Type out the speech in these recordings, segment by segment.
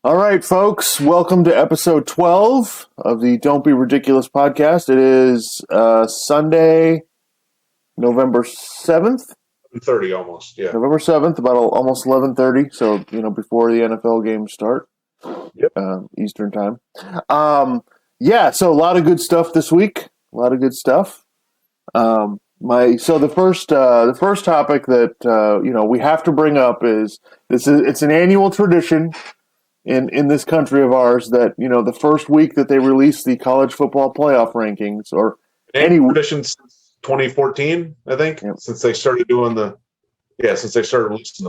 All right, folks, welcome to episode 12 of the Don't Be Ridiculous podcast. It is Sunday, November 7th. 30 almost, yeah. November 7th, about almost 11:30, so, before the NFL games start, Yep. Eastern time. So a lot of good stuff this week. A lot of good stuff. The first topic that we have to bring up is it's an annual tradition in this country of ours that the first week that they release the college football playoff rankings or any tradition since 2014, I think, since they started releasing the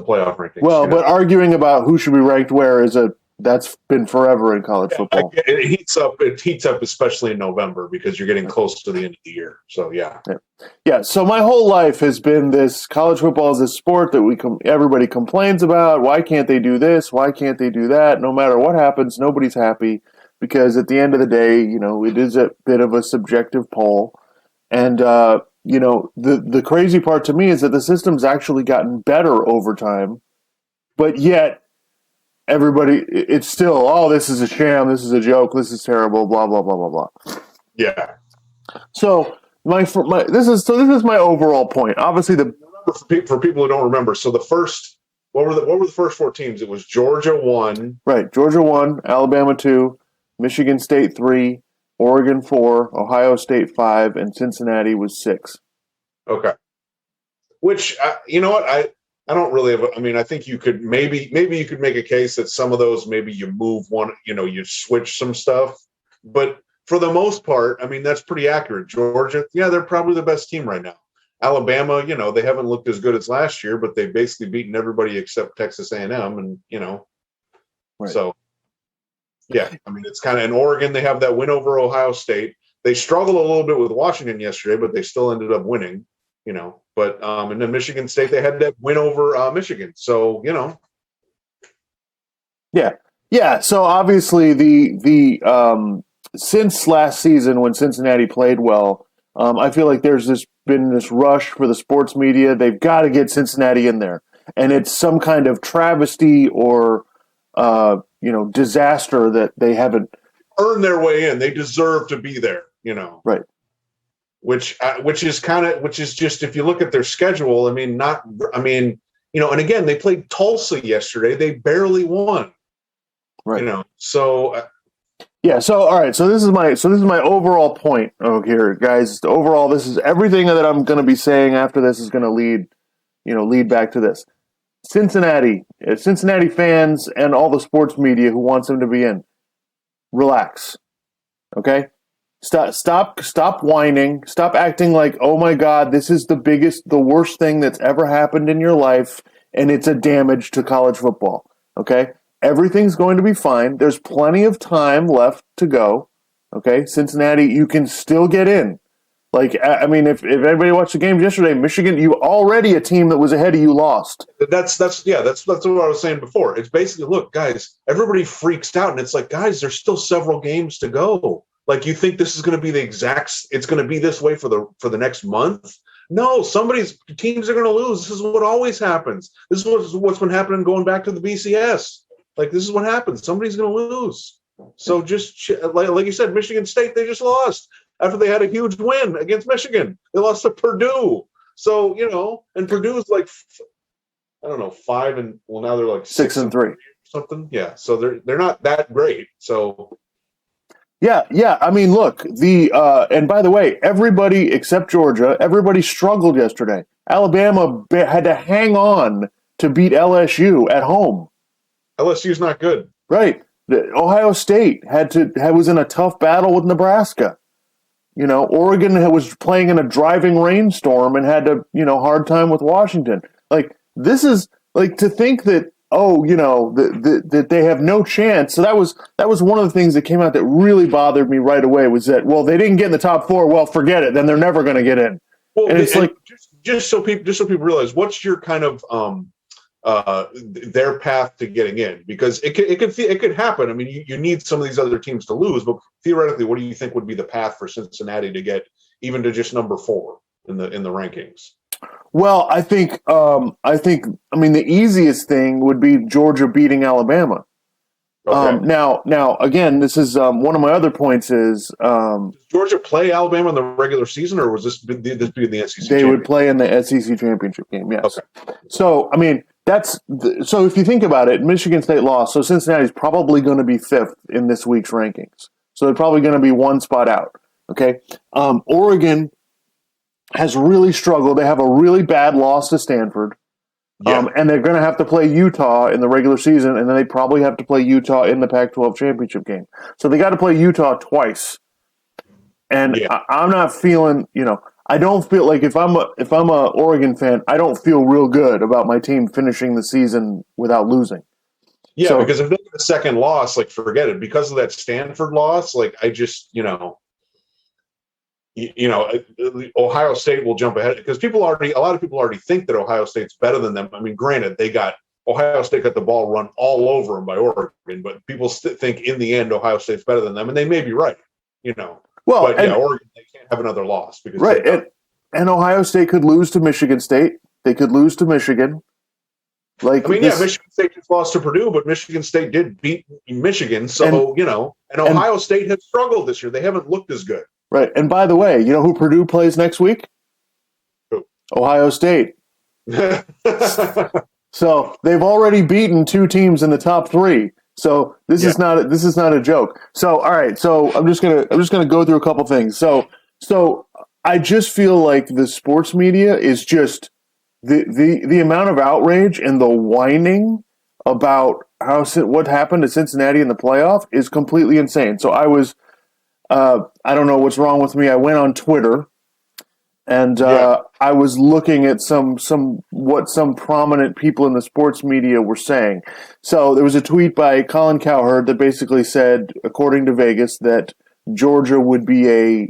playoff rankings. Well, but arguing about who should be ranked where that's been forever in college football. It heats up, especially in November because you're getting close to the end of the year. So yeah. So my whole life has been this: college football is this sport that everybody complains about. Why can't they do this? Why can't they do that? No matter what happens, nobody's happy because at the end of the day, it is a bit of a subjective poll. And the crazy part to me is that the system's actually gotten better over time, but yet everybody, it's still, this is a sham, this is a joke, this is terrible, blah blah blah blah blah. Yeah. So this is my overall point. Obviously, for people who don't remember, so what were the first four teams? It was Georgia 1, right? Georgia 1, Alabama 2, Michigan State 3, Oregon 4, Ohio State 5, and Cincinnati was 6. Okay. Which you know what I don't really have. I think you could maybe you could make a case that some of those maybe you move one, you switch some stuff, but for the most part, that's pretty accurate. Georgia, they're probably the best team right now. Alabama, they haven't looked as good as last year, but they've basically beaten everybody except Texas A&M, and right. So yeah, it's kind of in Oregon. They have that win over Ohio State. They struggled a little bit with Washington yesterday, but they still ended up winning. But and then Michigan State, they had that win over Michigan. So, Yeah. So obviously the since last season when Cincinnati played well, I feel like there's been this rush for the sports media. They've got to get Cincinnati in there. And it's some kind of travesty or, disaster that they haven't earned their way in. They deserve to be there, Right. Which is just, if you look at their schedule, and again, they played Tulsa yesterday. They barely won, right. So all right. So this is my overall point here, guys. Overall, this is everything that I'm going to be saying after this is going to lead back to this. Cincinnati fans and all the sports media who wants them to be in, relax. Okay? Stop whining. Stop acting like, oh my God, this is the worst thing that's ever happened in your life, and it's a damage to college football. Okay? Everything's going to be fine. There's plenty of time left to go. Okay? Cincinnati, you can still get in. If anybody watched the games yesterday, Michigan, you already a team that was ahead of you lost. That's what I was saying before. It's basically, look, guys, everybody freaks out, and it's like, guys, there's still several games to go. Like, you think this is going to be it's going to be this way for the next month? No, teams are going to lose. This is what always happens. This is what's been happening going back to the BCS. Like, this is what happens. Somebody's going to lose. So just like you said, Michigan State, they just lost after they had a huge win against Michigan. They lost to Purdue. So, and Purdue's like, I don't know, 5 and now they're like 6-3 or something. Yeah. So they're not that great. So Yeah. Look, and by the way, everybody except Georgia, everybody struggled yesterday. Alabama had to hang on to beat LSU at home. LSU's not good. Right. Ohio State was in a tough battle with Nebraska. Oregon was playing in a driving rainstorm and had to, hard time with Washington. Like, this is like to think that, that they have no chance. So that was one of the things that came out that really bothered me right away was that, well, they didn't get in the top 4. Well, forget it. Then they're never going to get in. Well, and it's like, just so people realize, what's your kind of, their path to getting in, because it could happen. You need some of these other teams to lose, but theoretically, what do you think would be the path for Cincinnati to get even to just number 4 in the rankings? Well, I think the easiest thing would be Georgia beating Alabama. Okay. Now, again, this is one of my other points is Does Georgia play Alabama in the regular season, or was this be the SEC they would championship? play in the SEC championship game. Yes. Okay. So I mean so if you think about it, Michigan State lost, so Cincinnati's probably going to be fifth in this week's rankings. So they're probably going to be one spot out. Okay. Oregon has really struggled. They have a really bad loss to Stanford. Yeah. And they're going to have to play Utah in the regular season, and then they probably have to play Utah in the Pac-12 championship game. So they got to play Utah twice. And Yeah. I'm not feeling, I don't feel like if I'm a Oregon fan, I don't feel real good about my team finishing the season without losing. Yeah, So, because if they get a second loss, like forget it. Because of that Stanford loss, like I just, Ohio State will jump ahead because a lot of people already think that Ohio State's better than them. I mean, granted, Ohio State got the ball run all over them by Oregon, but people think in the end Ohio State's better than them, and they may be right, well, But Oregon, they can't have another loss because right, and Ohio State could lose to Michigan State. They could lose to Michigan. Michigan State just lost to Purdue, but Michigan State did beat Michigan. So, and Ohio State has struggled this year. They haven't looked as good. Right. And by the way, you know who Purdue plays next week? Who? Ohio State. So they've already beaten two teams in the top three. So this is not a joke. So all right. So I'm just gonna go through a couple things. So I just feel like the sports media is just the amount of outrage and the whining about what happened to Cincinnati in the playoff is completely insane. So I was. I don't know what's wrong with me. I went on Twitter, and I was looking at what some prominent people in the sports media were saying. So there was a tweet by Colin Cowherd that basically said, according to Vegas, that Georgia would be a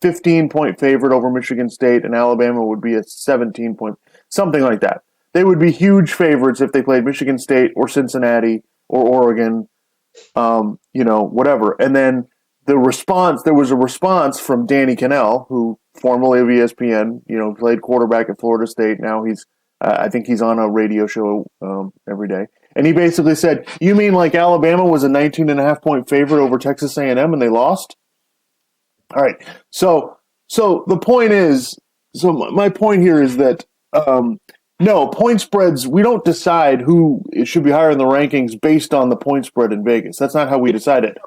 15-point favorite over Michigan State, and Alabama would be a 17-point, something like that. They would be huge favorites if they played Michigan State or Cincinnati or Oregon, whatever. And then there was a response from Danny Cannell, who formerly of ESPN, played quarterback at Florida State. Now I think he's on a radio show every day. And he basically said, you mean like Alabama was a 19.5-point favorite over Texas A&M and they lost? All right. So the point is, my point here is that, no, point spreads, we don't decide who should be higher in the rankings based on the point spread in Vegas. That's not how we decide it.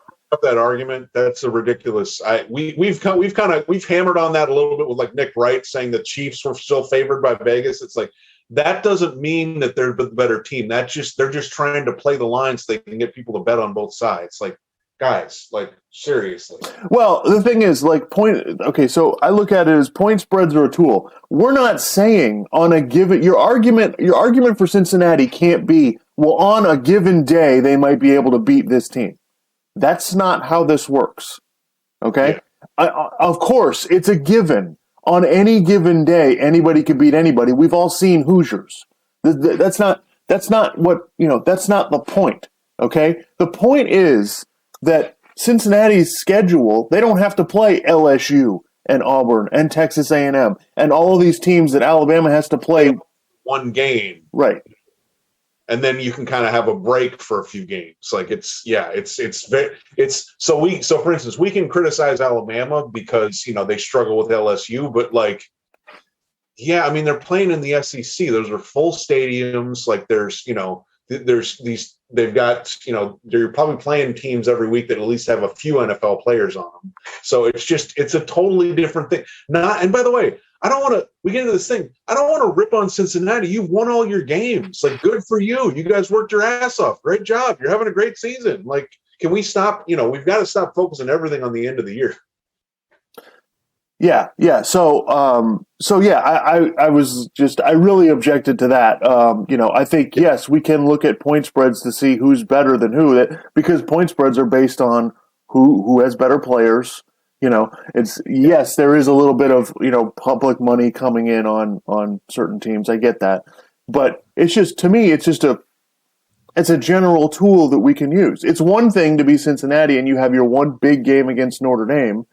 That argument, that's a ridiculous. We've hammered on that a little bit with like Nick Wright saying the Chiefs were still favored by Vegas. It's like that doesn't mean that they're the better team. They're just trying to play the line so they can get people to bet on both sides. Like, guys, like seriously. Well, the thing is, so I look at it as point spreads are a tool. We're not saying on a given your argument for Cincinnati can't be, well, on a given day they might be able to beat this team. That's not how this works, okay? Yeah. Of course, it's a given. On any given day, anybody can beat anybody. We've all seen Hoosiers. That's not what, that's not the point, okay? The point is that Cincinnati's schedule, they don't have to play LSU and Auburn and Texas A&M and all of these teams that Alabama has to play. One game. Right. And then you can kind of have a break for a few games. Like so for instance, we can criticize Alabama because, they struggle with LSU, but they're playing in the SEC. Those are full stadiums. Like they've got, they're probably playing teams every week that at least have a few NFL players on them. So it's a totally different thing. And by the way, we get into this thing. I don't want to rip on Cincinnati. You've won all your games. Like, good for you. You guys worked your ass off. Great job. You're having a great season. Like, can we stop? We've got to stop focusing everything on the end of the year. Yeah. So I really objected to that. I think, yes, we can look at point spreads to see who's better than who, because point spreads are based on who has better players. Yes, there is a little bit of, public money coming in on certain teams. I get that. But it's just, to me, it's a general tool that we can use. It's one thing to be Cincinnati and you have your one big game against Notre Dame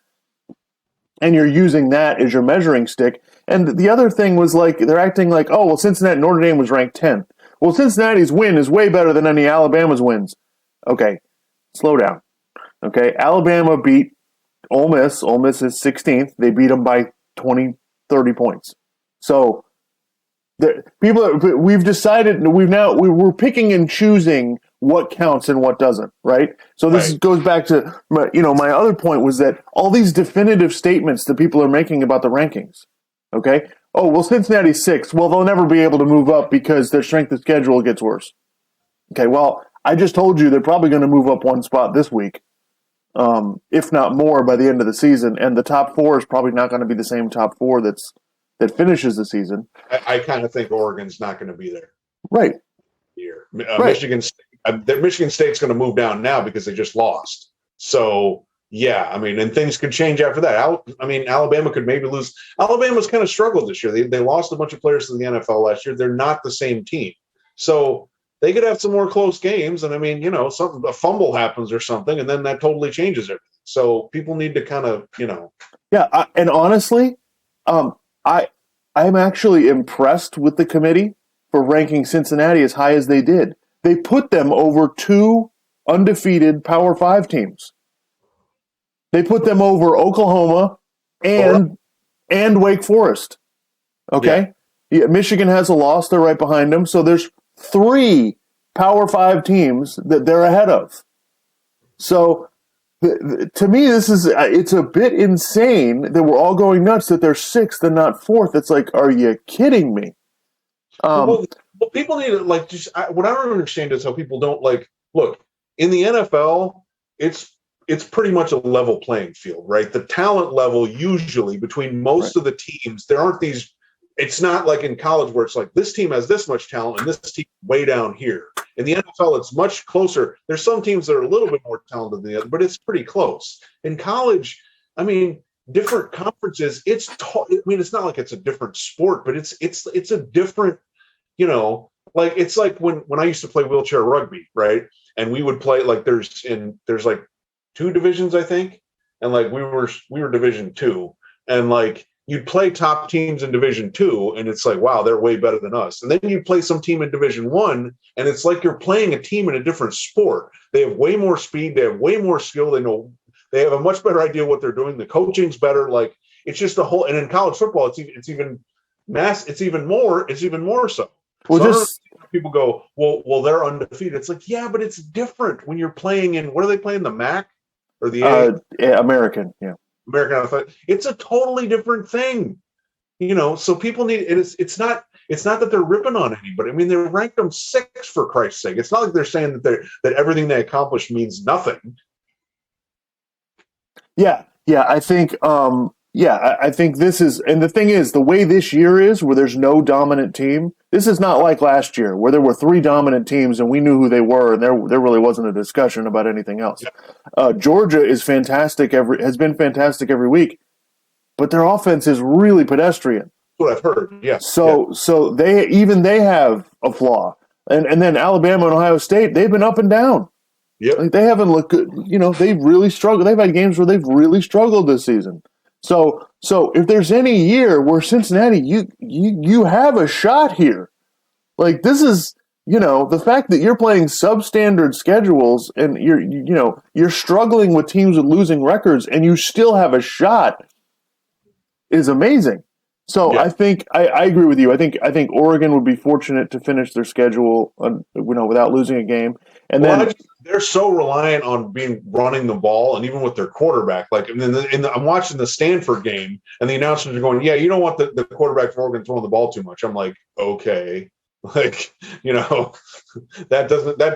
and you're using that as your measuring stick. And the other thing was they're acting like, oh, well, Notre Dame was ranked 10th. Well, Cincinnati's win is way better than any Alabama's wins. Okay, slow down. Okay, Alabama beat Ole Miss. Ole Miss is 16th. They beat them by 20, 30 points. So we've decided we're picking and choosing what counts and what doesn't, right? So this Right. goes back to my other point was that all these definitive statements that people are making about the rankings. Okay, oh well, Cincinnati's 6th. Well, they'll never be able to move up because their strength of schedule gets worse. Okay, well, I just told you they're probably going to move up one spot this week, if not more by the end of the season, and the top 4 is probably not going to be the same top 4 that finishes the season. I kind of think Oregon's not going to be there. Right. Here, Right. Michigan State's going to move down now because they just lost. So yeah, I mean, and things could change after that. Alabama could maybe lose. Alabama's kind of struggled this year. They lost a bunch of players to the NFL last year. They're not the same team, so they could have some more close games. And I mean, a fumble happens or something, and then that totally changes everything. So people need to kind of, Yeah, and honestly, I'm actually impressed with the committee for ranking Cincinnati as high as they did. They put them over 2 undefeated Power 5 teams. They put them over Oklahoma and Wake Forest. Okay? Yeah, Michigan has a loss. They're right behind them. So there's 3 Power 5 teams that they're ahead of. So to me, it's a bit insane that we're all going nuts that they're 6th and not 4th. It's like, are you kidding me? Well, people need to what I don't understand is how people don't look in the NFL. It's pretty much a level playing field, right? The talent level usually between most of the teams, there aren't these. It's not like in college where it's like this team has this much talent and this team way down here. In the NFL, it's much closer. There's some teams that are a little bit more talented than the other, but it's pretty close. In college, I mean, different conferences. It's not like it's a different sport, but it's a different. It's like when I used to play wheelchair rugby, right? And we would play there's like 2 divisions, I think, and we were Division 2, and you'd play top teams in Division 2, and it's like, wow, they're way better than us. And then you play some team in Division 1, and it's like you're playing a team in a different sport. They have way more speed, they have way more skill, they have a much better idea what they're doing. The coaching's better. It's just a whole. And in college football, it's even more so. Well, so people go, well, they're undefeated. It's like, yeah, but it's different when you're playing in, what are they playing, the MAC or the American, yeah. American Athletic. It's a totally different thing, so people need it. It's not that they're ripping on anybody. I mean, they ranked them 6th for Christ's sake. It's not like they're saying that everything they accomplished means nothing. Yeah, I think I think this is, and the thing is, the way this year is, where there's no dominant team, this is not like last year, where there were 3 dominant teams and we knew who they were, and there really wasn't a discussion about anything else. Yeah. Georgia is fantastic has been fantastic every week, but their offense is really pedestrian. That's what I've heard. Yeah. So they have a flaw, and then Alabama and Ohio State, they've been up and down. Yeah, they haven't looked good. They've really struggled. They've had games where they've really struggled this season. So if there's any year where Cincinnati, you have a shot here. This is, the fact that you're playing substandard schedules and you're struggling with teams with losing records and you still have a shot is amazing. So yeah. I think I agree with you. I think Oregon would be fortunate to finish their schedule, without losing a game. And they're so reliant on running the ball, and even with their quarterback, I'm watching the Stanford game, and the announcers are going, "Yeah, you don't want the quarterback for Oregon throwing the ball too much." I'm like, okay, that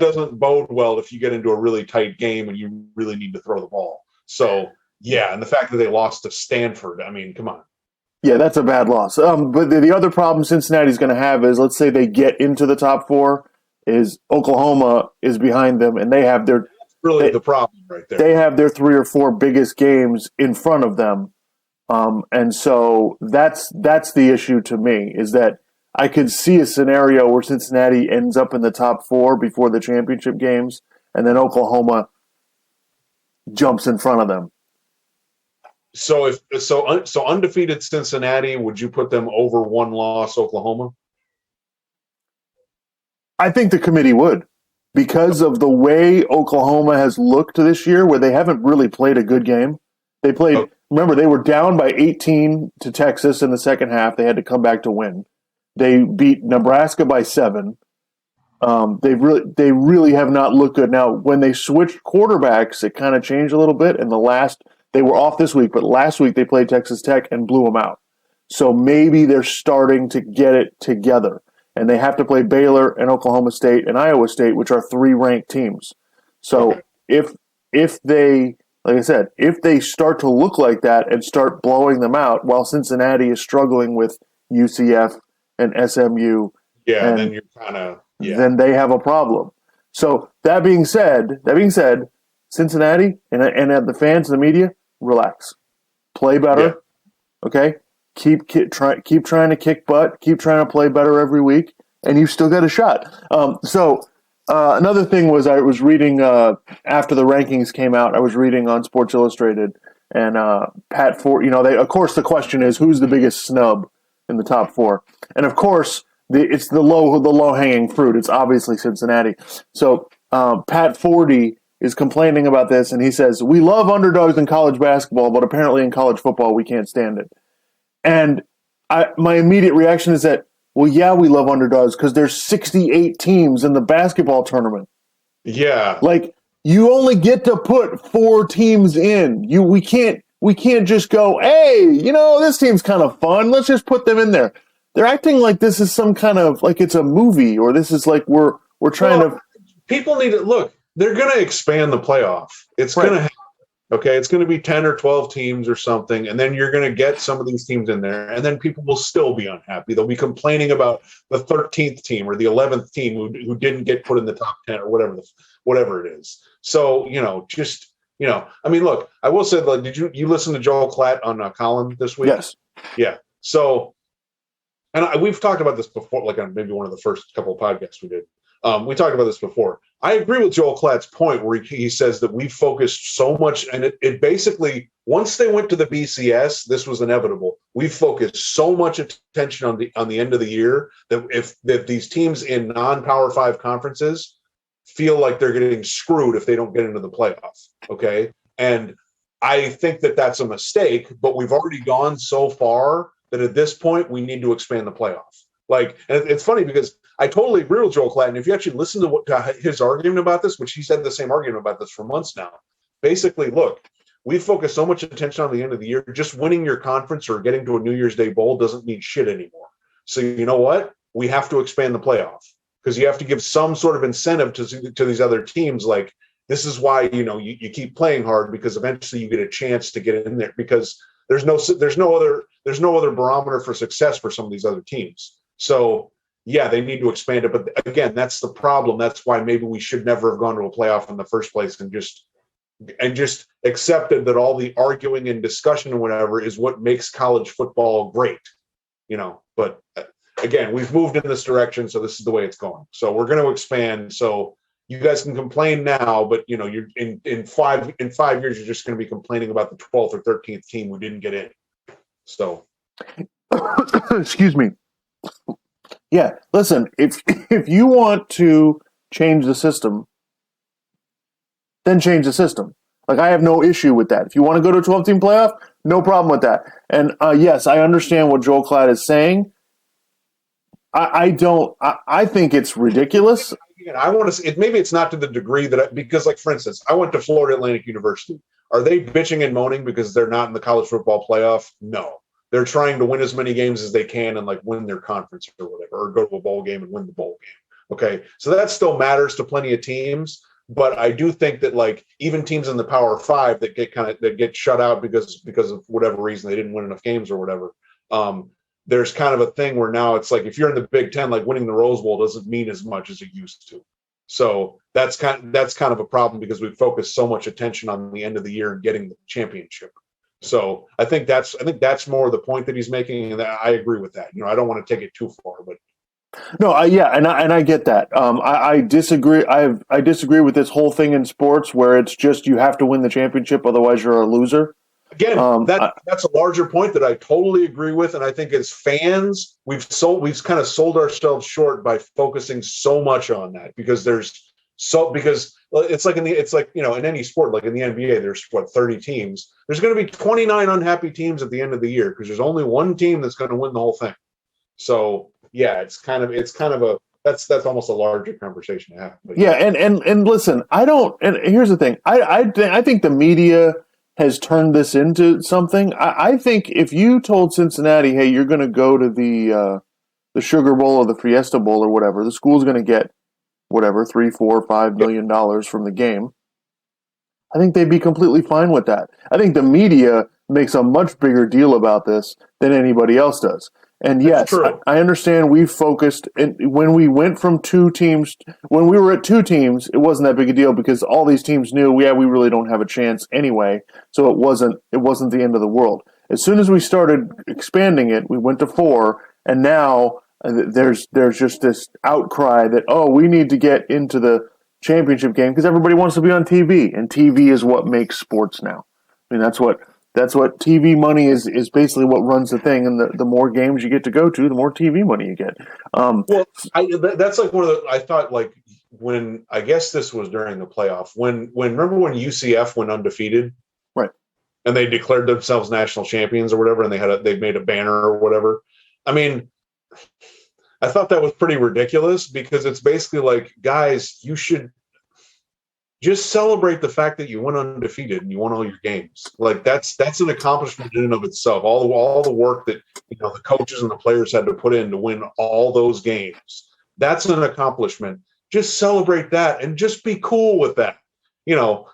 doesn't bode well if you get into a really tight game and you really need to throw the ball. So yeah, and the fact that they lost to Stanford, I mean, come on. Yeah, that's a bad loss. But the other problem Cincinnati's going to have is, let's say they get into the top 4, is Oklahoma is behind them, and they have the problem right there. They have their 3 or 4 biggest games in front of them, and so that's the issue to me, is that I could see a scenario where Cincinnati ends up in the top 4 before the championship games, and then Oklahoma jumps in front of them. So undefeated Cincinnati, would you put them over 1-loss Oklahoma? I think the committee would, because of the way Oklahoma has looked this year, where they haven't really played a good game. They played. Remember, they were down by 18 to Texas in the second half. They had to come back to win. They beat Nebraska by 7. They really have not looked good. Now, when they switched quarterbacks, it kind of changed a little bit. And they were off this week, but last week they played Texas Tech and blew them out. So maybe they're starting to get it together. And they have to play Baylor and Oklahoma State and Iowa State, which are 3 ranked teams. So if they, like I said, if they start to look like that and start blowing them out, while Cincinnati is struggling with UCF and SMU, then you're kind of then they have a problem. So that being said, Cincinnati and the fans and the media, relax, play better, okay. Keep trying to kick butt. Keep trying to play better every week, and you've still got a shot. Another thing was I was reading after the rankings came out. I was reading on Sports Illustrated, and Pat Ford. Of course, the question is who's the biggest snub in the top 4, and of course, it's the low hanging fruit. It's obviously Cincinnati. So Pat Fordy is complaining about this, and he says we love underdogs in college basketball, but apparently in college football we can't stand it. And my immediate reaction is that, well, yeah, we love underdogs because there's 68 teams in the basketball tournament. Yeah. Like, you only get to put 4 teams in. We can't just go, hey, this team's kind of fun. Let's just put them in there. They're acting like this is some kind of, like it's a movie, or this is like we're trying to. People need to look. They're going to expand the playoff. It's going to happen. Okay, it's going to be 10 or 12 teams or something, and then you're going to get some of these teams in there, and then people will still be unhappy. They'll be complaining about the 13th team or the 11th team who didn't get put in the top 10 or whatever it is. So, I mean, look, I will say, like, did you listen to Joel Klatt on Colin this week? Yes. Yeah. So, and we've talked about this before, like on maybe one of the first couple of podcasts we did. We talked about this before. I agree with Joel Klatt's point where he says that we focused so much, and it basically, once they went to the BCS, this was inevitable. We focused so much attention on the end of the year that if these teams in non-Power 5 conferences feel like they're getting screwed if they don't get into the playoff, okay? And I think that that's a mistake, but we've already gone so far that at this point we need to expand the playoff. Like, and it's funny because I totally agree with Joel Klatt. And if you actually listen to his argument about this, which he's had the same argument about this for months now, basically, look, we focus so much attention on the end of the year. Just winning your conference or getting to a New Year's Day bowl doesn't mean shit anymore. So you know what? We have to expand the playoff because you have to give some sort of incentive to these other teams. Like, this is why, you keep playing hard, because eventually you get a chance to get in there, because there's no other barometer for success for some of these other teams. So, yeah, they need to expand it. But again, that's the problem. That's why maybe we should never have gone to a playoff in the first place and just accepted that all the arguing and discussion and whatever is what makes college football great. But again, we've moved in this direction, so this is the way it's going. So we're going to expand. So you guys can complain now, but you're in 5 years, you're just going to be complaining about the 12th or 13th team who didn't get in. So, excuse me. Yeah, listen, if you want to change the system, then change the system. Like, I have no issue with that. If you want to go to a 12-team playoff, no problem with that. And yes, I understand what Joel Klatt is saying. I think it's ridiculous. I want to. Maybe it's not to the degree that because, like, for instance, I went to Florida Atlantic University. Are they bitching and moaning because they're not in the college football playoff? No. They're trying to win as many games as they can and, like, win their conference or whatever, or go to a bowl game and win the bowl game. Okay. So that still matters to plenty of teams. But I do think that, like, even teams in the Power 5 that get shut out because of whatever reason, they didn't win enough games or whatever. There's kind of a thing where now it's like, if you're in the Big Ten, like, winning the Rose Bowl doesn't mean as much as it used to. So that's kind of a problem because we focus so much attention on the end of the year and getting the championship. So I think that's more the point that he's making, and I agree with that. I don't want to take it too far, but no, I get that. I disagree. I disagree with this whole thing in sports where it's just you have to win the championship, otherwise you're a loser. Again, that's a larger point that I totally agree with, and I think as fans, we've kind of sold ourselves short by focusing so much on that because there's So because it's like in any sport, like in the NBA, there's 30 teams. There's going to be 29 unhappy teams at the end of the year because there's only one team that's going to win the whole thing. So yeah, it's kind of a that's almost a larger conversation to have. But yeah, and listen, I don't. And here's the thing, I think the media has turned this into something. I think if you told Cincinnati, hey, you're going to go to the Sugar Bowl or the Fiesta Bowl or whatever, the school's going to get whatever $3, $4, $5 million from the game, I think they'd be completely fine with that. I think the media makes a much bigger deal about this than anybody else does. And yes, I understand we focused, and when we went from two teams, when we were at two teams, it wasn't that big a deal because all these teams knew, we really don't have a chance anyway. So it wasn't the end of the world. As soon as we started expanding it, we went to 4, and now there's just this outcry that, oh, we need to get into the championship game because everybody wants to be on TV, and TV is what makes sports now. I mean, that's what TV money is basically what runs the thing, and the more games you get to go to, the more TV money you get. That's like one of the, I thought, like, when, I guess this was during the playoff, when remember when UCF went undefeated, right, and they declared themselves national champions or whatever, and they made a banner or whatever. I mean, I thought that was pretty ridiculous because it's basically like, guys, you should just celebrate the fact that you went undefeated and you won all your games. Like that's an accomplishment in and of itself. All the work that the coaches and the players had to put in to win all those games. That's an accomplishment. Just celebrate that and just be cool with that.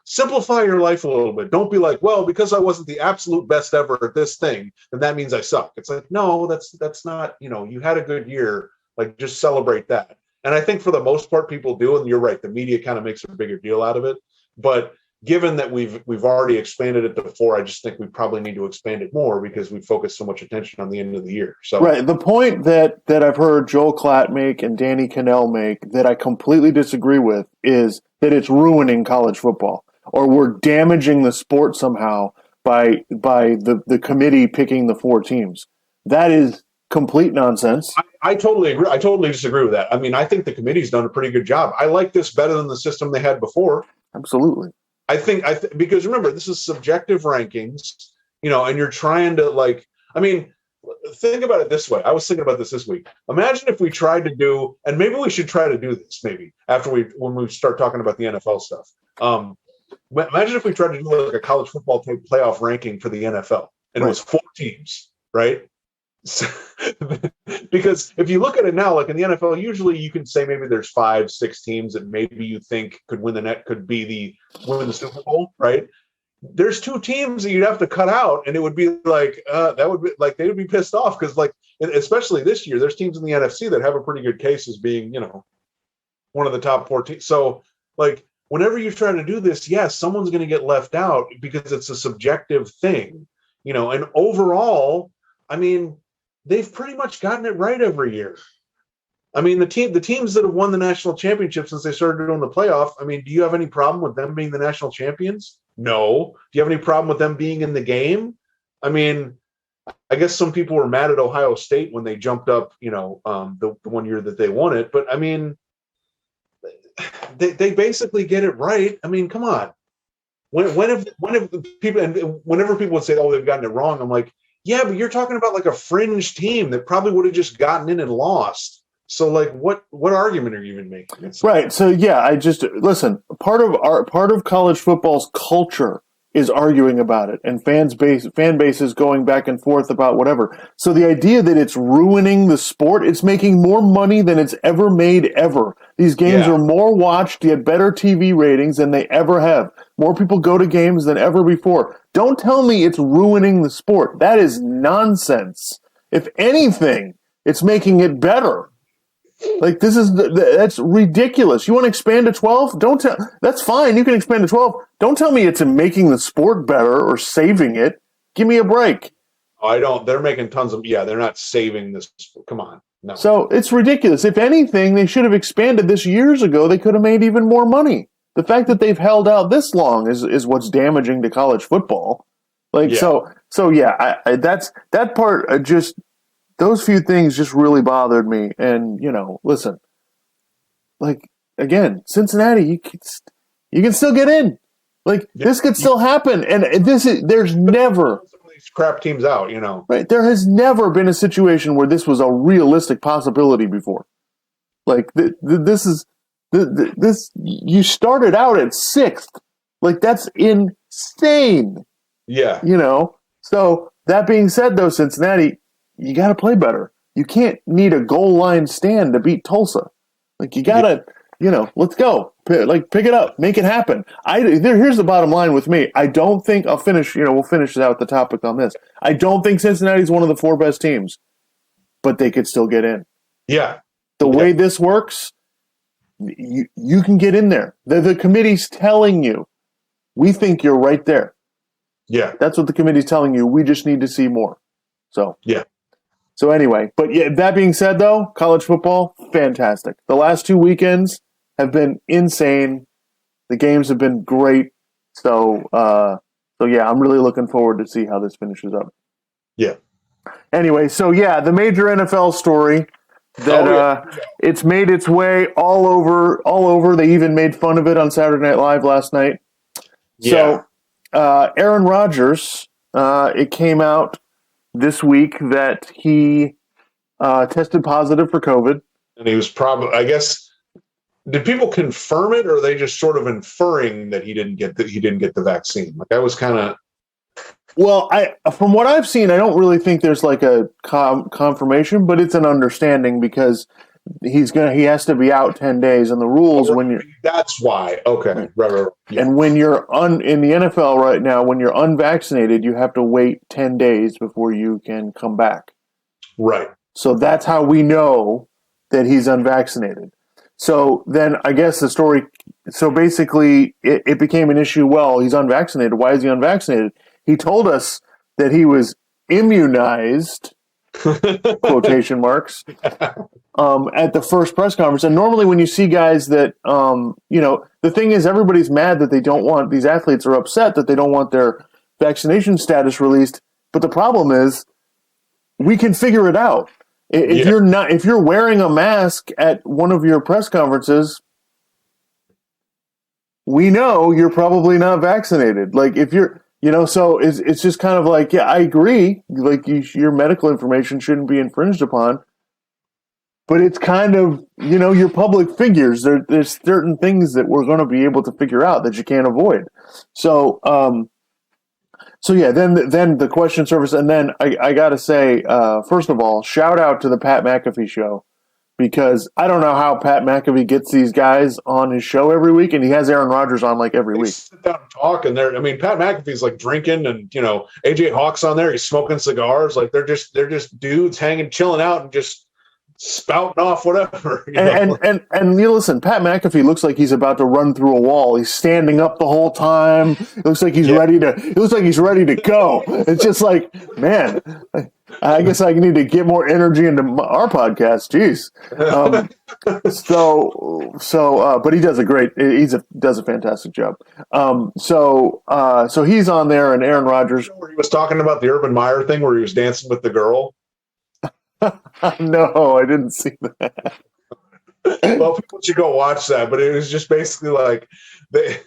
Simplify your life a little bit. Don't be like, well, because I wasn't the absolute best ever at this thing, then that means I suck. It's like, no, that's not, you had a good year. Like, just celebrate that. And I think for the most part, people do. And you're right, the media kind of makes a bigger deal out of it. But given that we've already expanded it to 4, I just think we probably need to expand it more because we focus so much attention on the end of the year. So right. The point that I've heard Joel Klatt make and Danny Cannell make that I completely disagree with is that it's ruining college football, or we're damaging the sport somehow by the committee picking the 4 teams. That is complete nonsense. I totally agree. I totally disagree with that. I mean, I think the committee's done a pretty good job. I like this better than the system they had before. Absolutely. I think because remember, this is subjective rankings, and you're trying to think about it this way. I was thinking about this week. Imagine if we tried to do, and maybe we should try to do this maybe when we start talking about the NFL stuff. Imagine if we tried to do like a college football playoff ranking for the NFL, and It was 4 teams, right? Because if you look at it now, like in the NFL, usually you can say maybe there's 5, 6 teams that maybe you think could win win the Super Bowl, right? There's 2 teams that you'd have to cut out, and it would be like that would be like they would be pissed off because, like, especially this year, there's teams in the NFC that have a pretty good case as being one of the top 4 teams. So like whenever you try to do this, yes, someone's going to get left out because it's a subjective thing, and overall, I mean, they've pretty much gotten it right every year. I mean, the teams that have won the national championship since they started doing the playoff, I mean, do you have any problem with them being the national champions? No. Do you have any problem with them being in the game? I mean, I guess some people were mad at Ohio State when they jumped up, the one year that they won it. But I mean, they basically get it right. I mean, come on. Whenever people would say, oh, they've gotten it wrong, I'm like, yeah, but you're talking about like a fringe team that probably would have just gotten in and lost. So like, what argument are you even making? Right. So yeah, listen. Part of college football's culture is arguing about it, and fan bases going back and forth about whatever. So the idea that it's ruining the sport, it's making more money than it's ever made ever. These games are more watched, get better TV ratings than they ever have. More people go to games than ever before. Don't tell me it's ruining the sport. That is nonsense. If anything, it's making it better. Like that's ridiculous. You want to expand to 12? That's fine. You can expand to 12. Don't tell me it's making the sport better or saving it. Give me a break. I don't. They're making tons of. Yeah, they're not saving this. Come on. No. So it's ridiculous. If anything, they should have expanded this years ago. They could have made even more money. The fact that they've held out this long is what's damaging to college football. So yeah, that's that part. Those few things just really bothered me. And listen, like again, Cincinnati, you can still get in. Like this could still happen, and there's never some of these crap teams out. Right. There has never been a situation where this was a realistic possibility before. Like this is this. You started out at 6th. Like that's insane. Yeah. So that being said, though, Cincinnati, you got to play better. You can't need a goal line stand to beat Tulsa. Like you got to, let's go. Pick it up, make it happen. Here's the bottom line with me. I don't think I'll finish. We'll finish out the topic on this. I don't think Cincinnati's one of the 4 best teams, but they could still get in. Yeah. The way this works, you can get in there. The committee's telling you, we think you're right there. Yeah. That's what the committee's telling you. We just need to see more. So yeah. So anyway, but yeah, that being said, though, college football, fantastic. The last 2 weekends have been insane. The games have been great. So yeah, I'm really looking forward to see how this finishes up. Yeah. Anyway, so yeah, the major NFL story that it's made its way all over. They even made fun of it on Saturday Night Live last night. Yeah. So Aaron Rodgers, it came out this week that he tested positive for COVID. And he was probably, I guess, did people confirm it, or are they just sort of inferring that he didn't get the vaccine? Like that was kind of. Well, from what I've seen, I don't really think there's like a confirmation, but it's an understanding because he has to be out 10 days, and the rules when you're. That's why. Okay. Right. Yeah. And when you're in the NFL right now, when you're unvaccinated, you have to wait 10 days before you can come back. Right. So that's how we know that he's unvaccinated. So then I guess the story, so basically it became an issue. Well, he's unvaccinated. Why is he unvaccinated? He told us that he was immunized, quotation marks, at the first press conference. And normally when you see guys that, the thing is everybody's mad that they don't want, these athletes are upset that they don't want their vaccination status released. But the problem is we can figure it out. If you're wearing a mask at one of your press conferences, we know you're probably not vaccinated. Like if you're, so it's just kind of like, yeah, I agree. Like your medical information shouldn't be infringed upon, but it's kind of, your public figures. There's certain things that we're going to be able to figure out that you can't avoid. So, yeah, then the question surface, and then I got to say, first of all, shout out to the Pat McAfee show, because I don't know how Pat McAfee gets these guys on his show every week, and he has Aaron Rodgers on like every week. Sit down and talk, and Pat McAfee's like drinking, and AJ Hawk's on there, he's smoking cigars, like they're just dudes hanging, chilling out, and just spouting off whatever. And you listen, Pat McAfee looks like he's about to run through a wall. He's standing up the whole time. It looks like he's ready to. It looks like he's ready to go. It's just like, man, I guess I need to get more energy into our podcast. Jeez. But he does does a fantastic job. So he's on there, and Aaron Rodgers. Where he was talking about the Urban Meyer thing, where he was dancing with the girl. No, I didn't see that. Well, people should go watch that. But it was just basically like I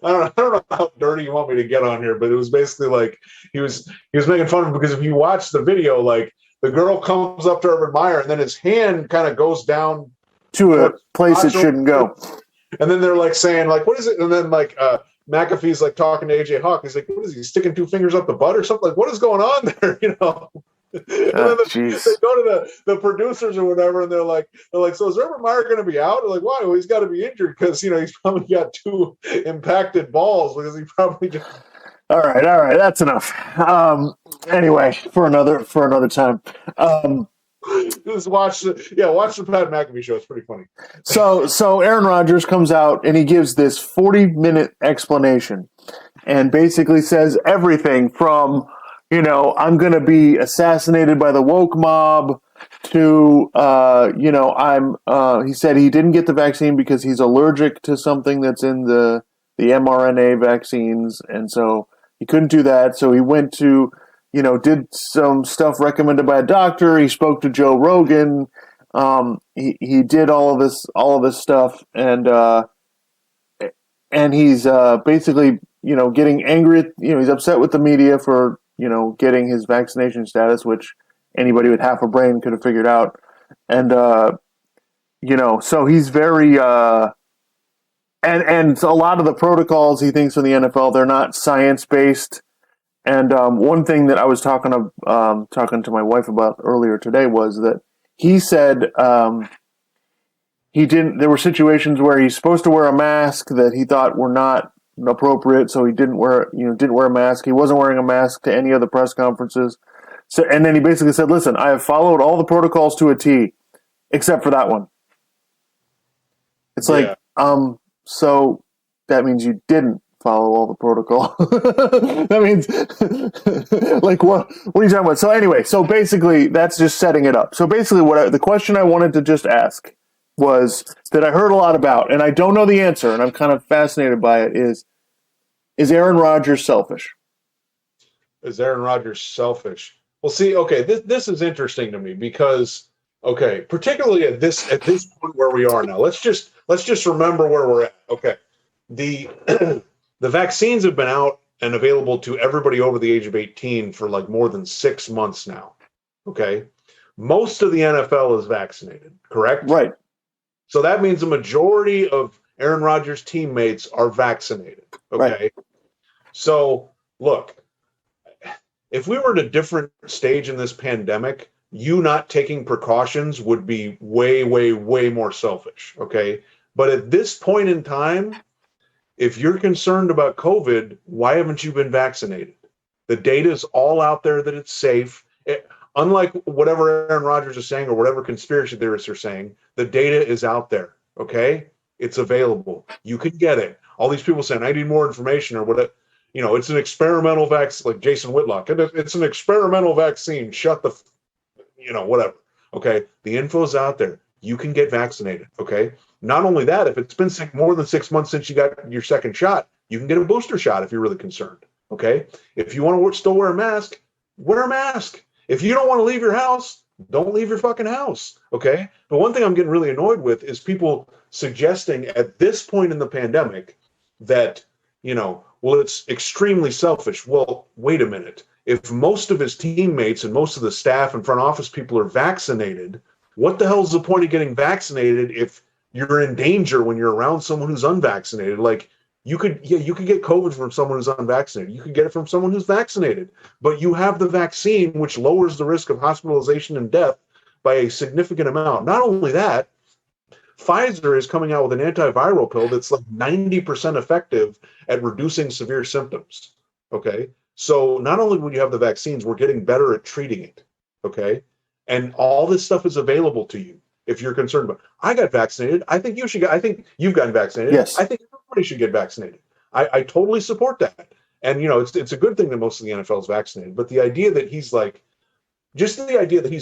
don't know how dirty you want me to get on here, but it was basically like he was making fun of him, because if you watch the video, like the girl comes up to Urban Meyer, and then his hand kind of goes down to a place it shouldn't go, and then they're like saying like, "What is it?" And then like McAfee's like talking to AJ Hawk. He's like, "What is he sticking 2 fingers up the butt or something? Like, what is going on there?" And then they go to the producers or whatever, and they're like, "So is Urban Meyer going to be out?" They're like, "Why? Well, he's got to be injured because he's probably got 2 impacted balls, because he probably just." All right, that's enough. Anyway, for another time. Just watch the Pat McAfee show. It's pretty funny. So Aaron Rodgers comes out and he gives this 40-minute explanation, and basically says everything from, I'm going to be assassinated by the woke mob, to, he said he didn't get the vaccine because he's allergic to something that's in the mRNA vaccines. And so he couldn't do that. So he went to, did some stuff recommended by a doctor. He spoke to Joe Rogan. He did all of this stuff, and he's basically, getting angry at, he's upset with the media for, getting his vaccination status, which anybody with half a brain could have figured out. And, so he's very, and a lot of the protocols he thinks from the NFL, they're not science based. And one thing that I was talking to my wife about earlier today was that he said he didn't. There were situations where he's supposed to wear a mask that he thought were not appropriate, so he didn't wear a mask. He wasn't wearing a mask to any of the press conferences. So, and then he basically said, "Listen, I have followed all the protocols to a T, except for that one." It's like, so that means you didn't follow all the protocol. That means, like, what are you talking about? So anyway, so basically, that's just setting it up. So basically, the question I wanted to just ask was that I heard a lot about, and I don't know the answer, and I'm kind of fascinated by it. Is Aaron Rodgers selfish? Is Aaron Rodgers selfish? Well, see, okay, this is interesting to me because, okay, particularly at this point where we are now, let's just remember where we're at. Okay, the the vaccines have been out and available to everybody over the age of 18 for like more than 6 months now. Okay, most of the NFL is vaccinated, correct? Right. So that means the majority of Aaron Rodgers' teammates are vaccinated. Okay. Right. So look, if we were at a different stage in this pandemic, you not taking precautions would be way, way, way more selfish. Okay. But at this point in time, if you're concerned about COVID, why haven't you been vaccinated? The data is all out there that it's safe. Unlike whatever Aaron Rodgers is saying or whatever conspiracy theorists are saying, the data is out there, okay? It's available. You can get it. All these people saying, I need more information or whatever. It's an experimental vaccine, like Jason Whitlock. It's an experimental vaccine. Shut the, whatever, okay? The info's out there. You can get vaccinated, okay? Not only that, if it's been more than 6 months since you got your second shot, you can get a booster shot if you're really concerned, okay? If you want to still wear a mask, wear a mask. If you don't want to leave your house, don't leave your fucking house, okay? But one thing I'm getting really annoyed with is people suggesting at this point in the pandemic that, well, it's extremely selfish. Well, wait a minute. If most of his teammates and most of the staff and front office people are vaccinated, what the hell is the point of getting vaccinated if you're in danger when you're around someone who's unvaccinated? Like, you could get COVID from someone who's unvaccinated. You could get it from someone who's vaccinated, but you have the vaccine, which lowers the risk of hospitalization and death by a significant amount. Not only that, Pfizer is coming out with an antiviral pill that's like 90% effective at reducing severe symptoms. Okay. So not only when you have the vaccines, we're getting better at treating it. Okay. And all this stuff is available to you if you're concerned about. I got vaccinated. I think you should. I think you've gotten vaccinated. Yes. I think everybody should get vaccinated. I totally support that. And it's a good thing that most of the NFL is vaccinated. But the idea that he's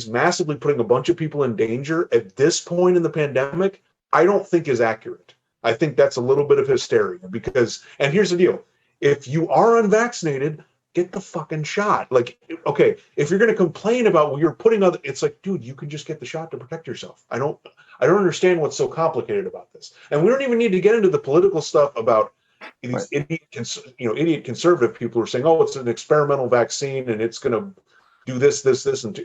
massively putting a bunch of people in danger at this point in the pandemic, I don't think is accurate. I think that's a little bit of hysteria because. And here's the deal: if you are unvaccinated, get the fucking shot. Like, okay, if you're going to complain about you're putting other, it's like, dude, you can just get the shot to protect yourself. I don't understand what's so complicated about this. And we don't even need to get into the political stuff about these idiot conservative people who are saying, oh, it's an experimental vaccine and it's going to do this, and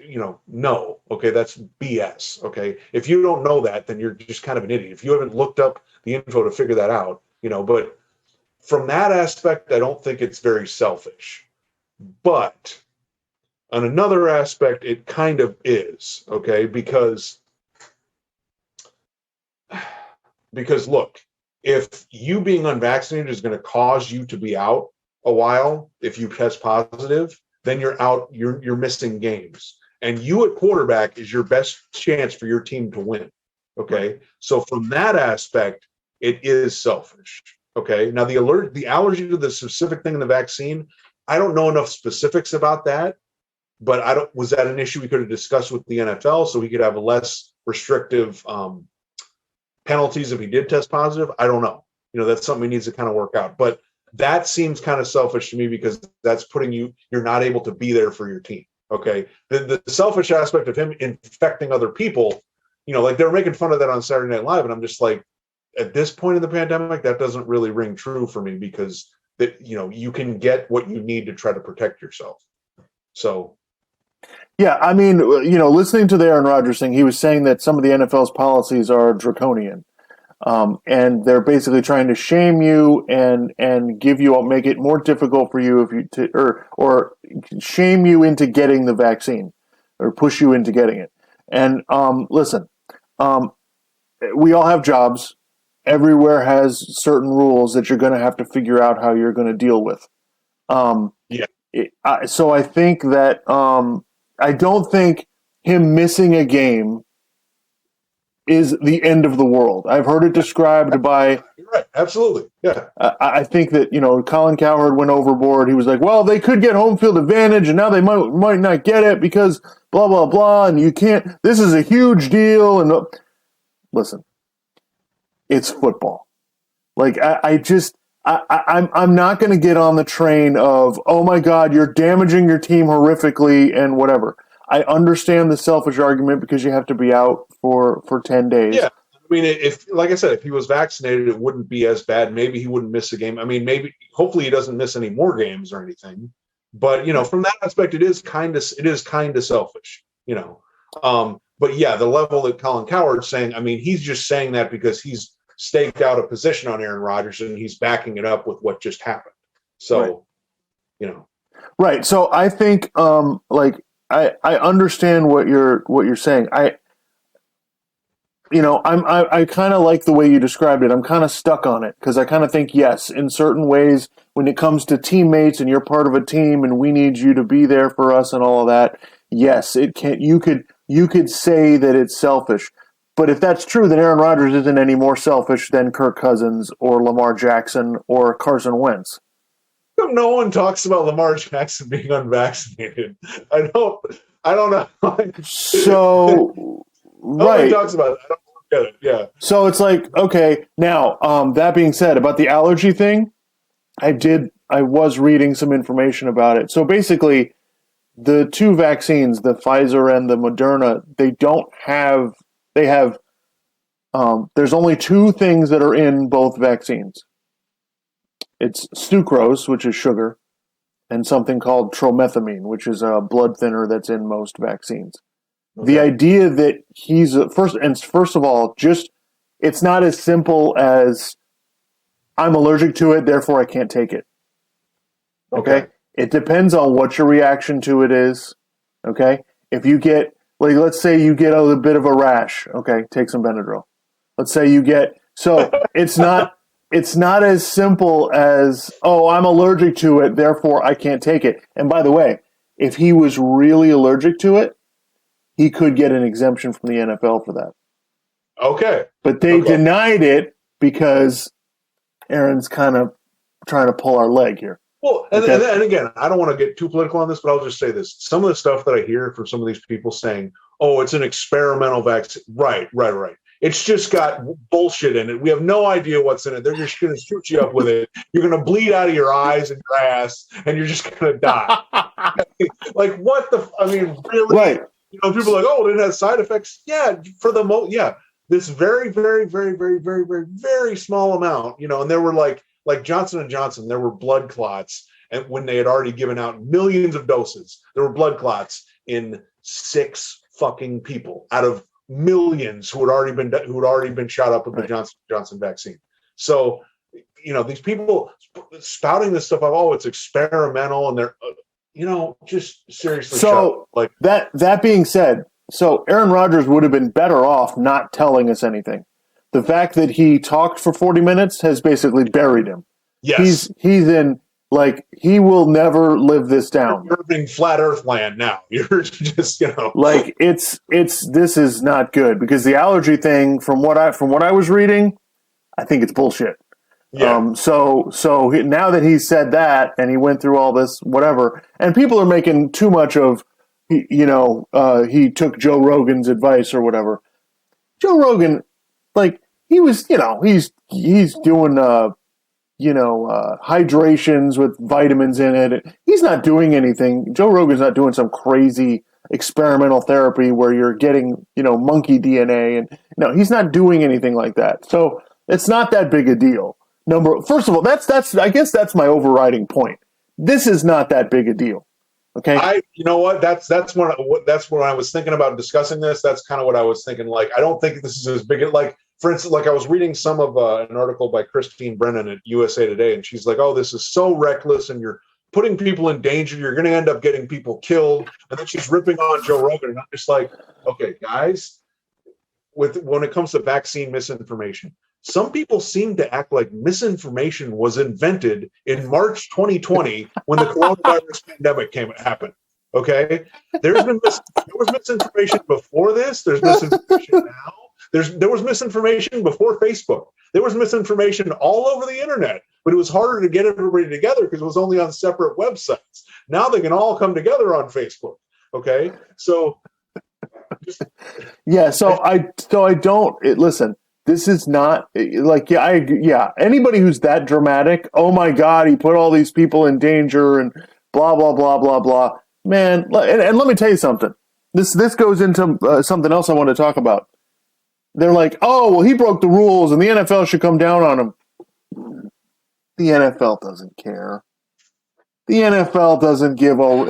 no. Okay, that's BS. Okay, if you don't know that, then you're just kind of an idiot. If you haven't looked up the info to figure that out, but from that aspect, I don't think it's very selfish. But on another aspect, it kind of is, okay? Because look, if you being unvaccinated is going to cause you to be out a while, if you test positive, then you're out, you're missing games. And you at quarterback is your best chance for your team to win, okay? So from that aspect, it is selfish, okay? Now, the allergy to the specific thing in the vaccine, I don't know enough specifics about that, but was that an issue we could have discussed with the NFL so we could have a less restrictive penalties if he did test positive? I don't know. That's something he needs to kind of work out. But that seems kind of selfish to me because that's putting you're not able to be there for your team. Okay. The selfish aspect of him infecting other people, like they were making fun of that on Saturday Night Live, and I'm just like, at this point in the pandemic, that doesn't really ring true for me because that you can get what you need to try to protect yourself. So. Yeah, I mean, listening to the Aaron Rodgers thing, he was saying that some of the NFL's policies are draconian, and they're basically trying to shame you and make it more difficult for you or shame you into getting the vaccine or push you into getting it. And listen, we all have jobs. Everywhere has certain rules that you're going to have to figure out how you're going to deal with. So I think that I don't think him missing a game is the end of the world. I've heard it described by. You're right. Absolutely. Yeah. I think that Colin Cowherd went overboard. He was like, "Well, they could get home field advantage, and now they might not get it because blah blah blah." And you can't. This is a huge deal. And listen, it's football. Like I'm not going to get on the train of, oh my God, you're damaging your team horrifically and whatever. I understand the selfish argument because you have to be out for 10 days. Yeah. I mean, like I said, if he was vaccinated, it wouldn't be as bad. Maybe he wouldn't miss a game. I mean, hopefully he doesn't miss any more games or anything. But, from that aspect, it is kind of selfish, But yeah, the level that Colin Cowherd's saying, I mean, he's just saying that because he's staked out a position on Aaron Rodgers and he's backing it up with what just happened. So, Right. So I think, I understand what you're saying. I kind of like the way you described it. I'm kind of stuck on it because I kind of think, yes, in certain ways, when it comes to teammates and you're part of a team and we need you to be there for us and all of that, yes, it can. You could say that it's selfish. But if that's true, then Aaron Rodgers isn't any more selfish than Kirk Cousins or Lamar Jackson or Carson Wentz. No one talks about Lamar Jackson being unvaccinated. I don't know. So, right. No one talks about it. I don't get it. Yeah. So it's like, okay, now, that being said, about the allergy thing, I was reading some information about it. So basically, the two vaccines, the Pfizer and the Moderna, there's only two things that are in both vaccines. It's sucrose, which is sugar, and something called tromethamine, which is a blood thinner that's in most vaccines. Okay. The idea that first of all, it's not as simple as I'm allergic to it, therefore I can't take it. Okay? It depends on what your reaction to it is. Okay? If you get, let's say you get a bit of a rash, okay, take some Benadryl. Let's say it's not as simple as, oh, I'm allergic to it, therefore I can't take it. And by the way, if he was really allergic to it, he could get an exemption from the NFL for that. Okay. But they denied it because Aaron's kind of trying to pull our leg here. Well, and again, I don't want to get too political on this, but I'll just say this. Some of the stuff that I hear from some of these people saying, oh, it's an experimental vaccine. Right. It's just got bullshit in it. We have no idea what's in it. They're just going to shoot you up with it. You're going to bleed out of your eyes and your ass, and you're just going to die. Like, what the? I mean, really? Right. People are like, oh, it has side effects. Yeah, for the most, yeah. This very, very, very, very, very, very, very small amount. And there were like Johnson & Johnson, there were blood clots, and when they had already given out millions of doses, there were blood clots in 6 fucking people out of millions who had already been shot up with the Johnson & Johnson vaccine. So, these people spouting this stuff of, oh, it's experimental, and they're, just seriously. So that being said, so Aaron Rodgers would have been better off not telling us anything. The fact that he talked for 40 minutes has basically buried him. Yes. He's in, he will never live this down. You're living flat earth land now. You're just, this is not good because the allergy thing, from what I was reading, I think it's bullshit. Yeah. So now that he said that and he went through all this, whatever, and people are making too much of, he took Joe Rogan's advice or whatever. Joe Rogan, he was, he's doing, hydrations with vitamins in it. He's not doing anything. Joe Rogan's not doing some crazy experimental therapy where you're getting, monkey DNA. And no, he's not doing anything like that. So it's not that big a deal. First of all, I guess that's my overriding point. This is not that big a deal. Okay. You know what? That's when I was thinking about discussing this. That's kind of what I was thinking. Like, I don't think this is as big. Like, for instance, like I was reading some of an article by Christine Brennan at USA Today, and she's like, "Oh, this is so reckless, and you're putting people in danger. You're going to end up getting people killed." And then she's ripping on Joe Rogan, and I'm just like, "Okay, guys, when it comes to vaccine misinformation, some people seem to act like misinformation was invented in March 2020 when the coronavirus pandemic happened. Okay, there was misinformation before this. There's misinformation now. There was misinformation before Facebook. There was misinformation all over the internet, but it was harder to get everybody together because it was only on separate websites. Now they can all come together on Facebook. Okay, so yeah. So I don't listen. This is not like, anybody who's that dramatic, oh my God, he put all these people in danger and blah, blah, blah, blah, blah. Man, and let me tell you something. This goes into something else I want to talk about. They're like, oh, well, he broke the rules and the NFL should come down on him. The NFL doesn't care. The NFL doesn't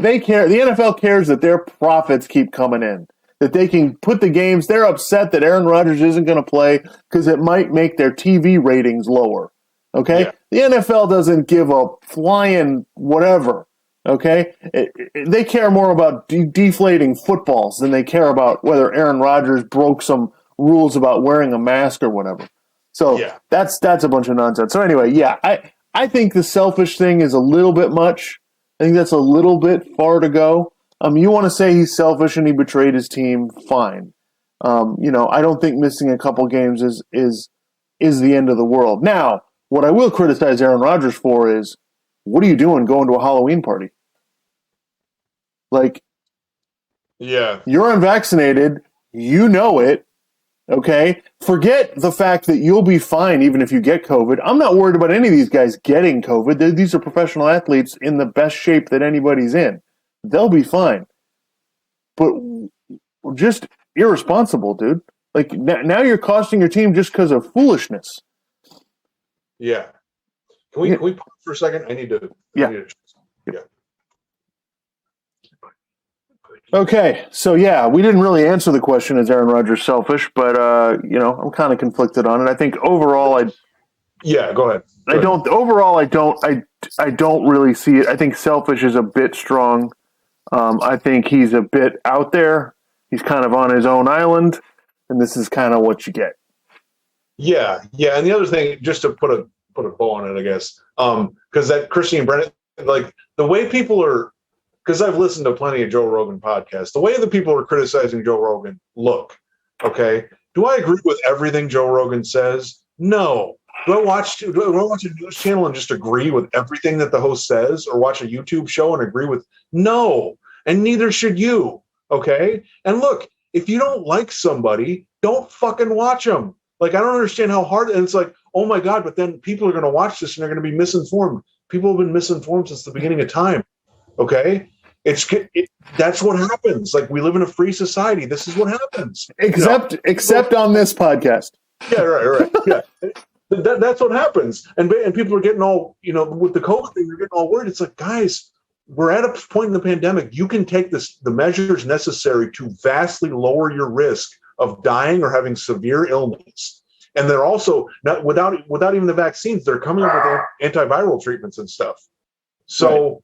they care. The NFL cares that their profits keep coming in. That they can put the games. They're upset that Aaron Rodgers isn't going to play because it might make their TV ratings lower. Okay? Yeah. The NFL doesn't give a flying whatever. Okay? They care more about deflating footballs than they care about whether Aaron Rodgers broke some rules about wearing a mask or whatever. So that's a bunch of nonsense. So anyway, I think the selfish thing is a little bit much. I think that's a little bit far to go. You want to say he's selfish and he betrayed his team, fine. I don't think missing a couple games is the end of the world. Now, what I will criticize Aaron Rodgers for is, what are you doing going to a Halloween party? Like, you're unvaccinated, you know it, okay? Forget the fact that you'll be fine even if you get COVID. I'm not worried about any of these guys getting COVID. These are professional athletes in the best shape that anybody's in. They'll be fine. But just irresponsible, dude. Like, now you're costing your team just because of foolishness. Yeah. Can we pause for a second? I need to. Yeah. Okay, so we didn't really answer the question, is Aaron Rodgers selfish? But I'm kind of conflicted on it. I think overall, go ahead. I don't really see it. I think selfish is a bit strong. I think he's a bit out there. He's kind of on his own island, and this is kind of what you get. Yeah. And the other thing, just to put a bow on it, I guess, because that Christine Brennan, like the way people are, because I've listened to plenty of Joe Rogan podcasts, the way the people are criticizing Joe Rogan, look, okay, do I agree with everything Joe Rogan says? No. Do I watch a news channel and just agree with everything that the host says, or watch a YouTube show and agree with? No, and neither should you, okay? And look, if you don't like somebody, don't fucking watch them. Like, I don't understand how hard, and it's like, oh my God, but then people are going to watch this and they're going to be misinformed. People have been misinformed since the beginning of time, okay? That's what happens. Like, we live in a free society. This is what happens. Except on this podcast. Yeah, right. Yeah. That's what happens. And people are getting all, with the COVID thing, they're getting all worried. It's like, guys, we're at a point in the pandemic. You can take the measures necessary to vastly lower your risk of dying or having severe illness. And they're also not without even the vaccines, they're coming up with antiviral treatments and stuff. So,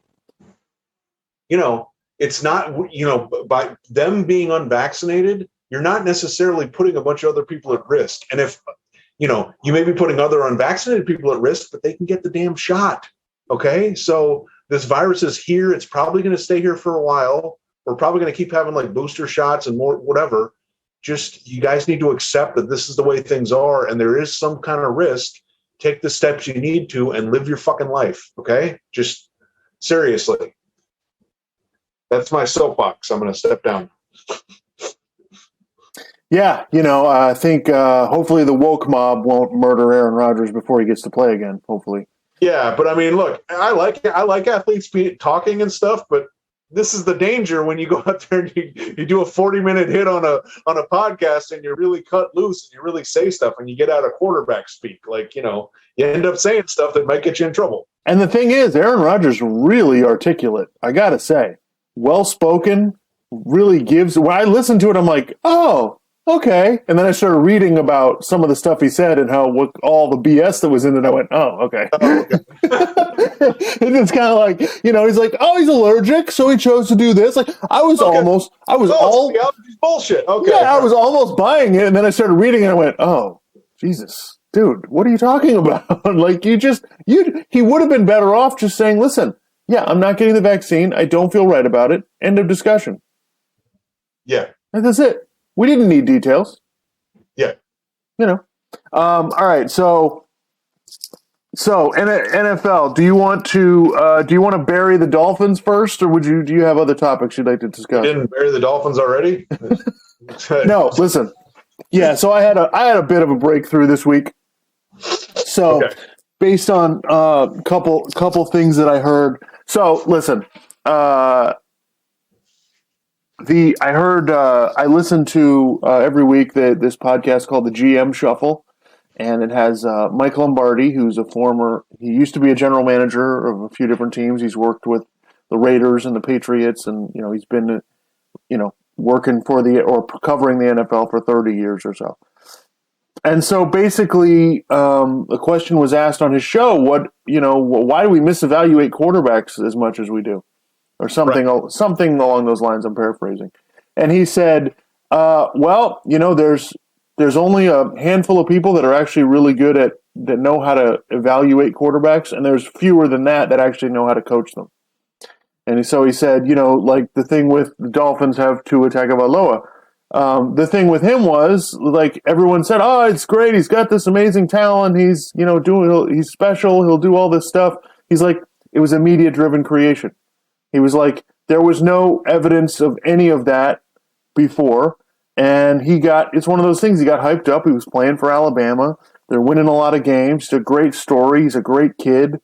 it's not, by them being unvaccinated, you're not necessarily putting a bunch of other people at risk. And if, you may be putting other unvaccinated people at risk, but they can get the damn shot. Okay. So this virus is here. It's probably going to stay here for a while. We're probably going to keep having like booster shots and more, whatever. Just, you guys need to accept that this is the way things are. And there is some kind of risk. Take the steps you need to and live your fucking life. Okay. Just seriously. That's my soapbox. I'm going to step down. Yeah, I think hopefully the woke mob won't murder Aaron Rodgers before he gets to play again, hopefully. Yeah, but I mean, look, I like athletes talking and stuff, but this is the danger when you go out there and you do a 40-minute hit on a podcast and you really cut loose and you really say stuff and you get out of quarterback speak. Like, you end up saying stuff that might get you in trouble. And the thing is, Aaron Rodgers really articulate. I gotta say, well spoken. Really gives. When I listen to it, I'm like, oh, okay. And then I started reading about some of the stuff he said and all the BS that was in it. I went, oh, okay. Oh, okay. It's kind of like, he's like, oh, he's allergic, so he chose to do this. Like, It's bullshit. Okay. Yeah, I was almost buying it, and then I started reading it and I went, oh, Jesus, dude, what are you talking about? Like, he would have been better off just saying, listen, yeah, I'm not getting the vaccine. I don't feel right about it. End of discussion. Yeah. And that's it. We didn't need details. Yeah. All right. So NFL. Do you want to bury the Dolphins first, or do you have other topics you'd like to discuss? You didn't bury the Dolphins already? No. Listen. Yeah. So I had a bit of a breakthrough this week. So based on a couple things that I heard. So listen. I listen to every week this podcast called the GM Shuffle, and it has Mike Lombardi, who's he used to be a general manager of a few different teams. He's worked with the Raiders and the Patriots, and he's been working or covering the NFL for 30 years or so. And so basically, the question was asked on his show, why do we misevaluate quarterbacks as much as we do? Or something along those lines. I'm paraphrasing. And he said, there's only a handful of people that are actually really good that know how to evaluate quarterbacks, and there's fewer than that actually know how to coach them. And so he said, like the thing with the Dolphins have Tua Tagovailoa. The thing with him was, like, everyone said, oh, it's great. He's got this amazing talent. He's, he's special. He'll do all this stuff. He's like, it was a media-driven creation. He was like, there was no evidence of any of that before. And it's one of those things. He got hyped up. He was playing for Alabama. They're winning a lot of games. It's a great story. He's a great kid.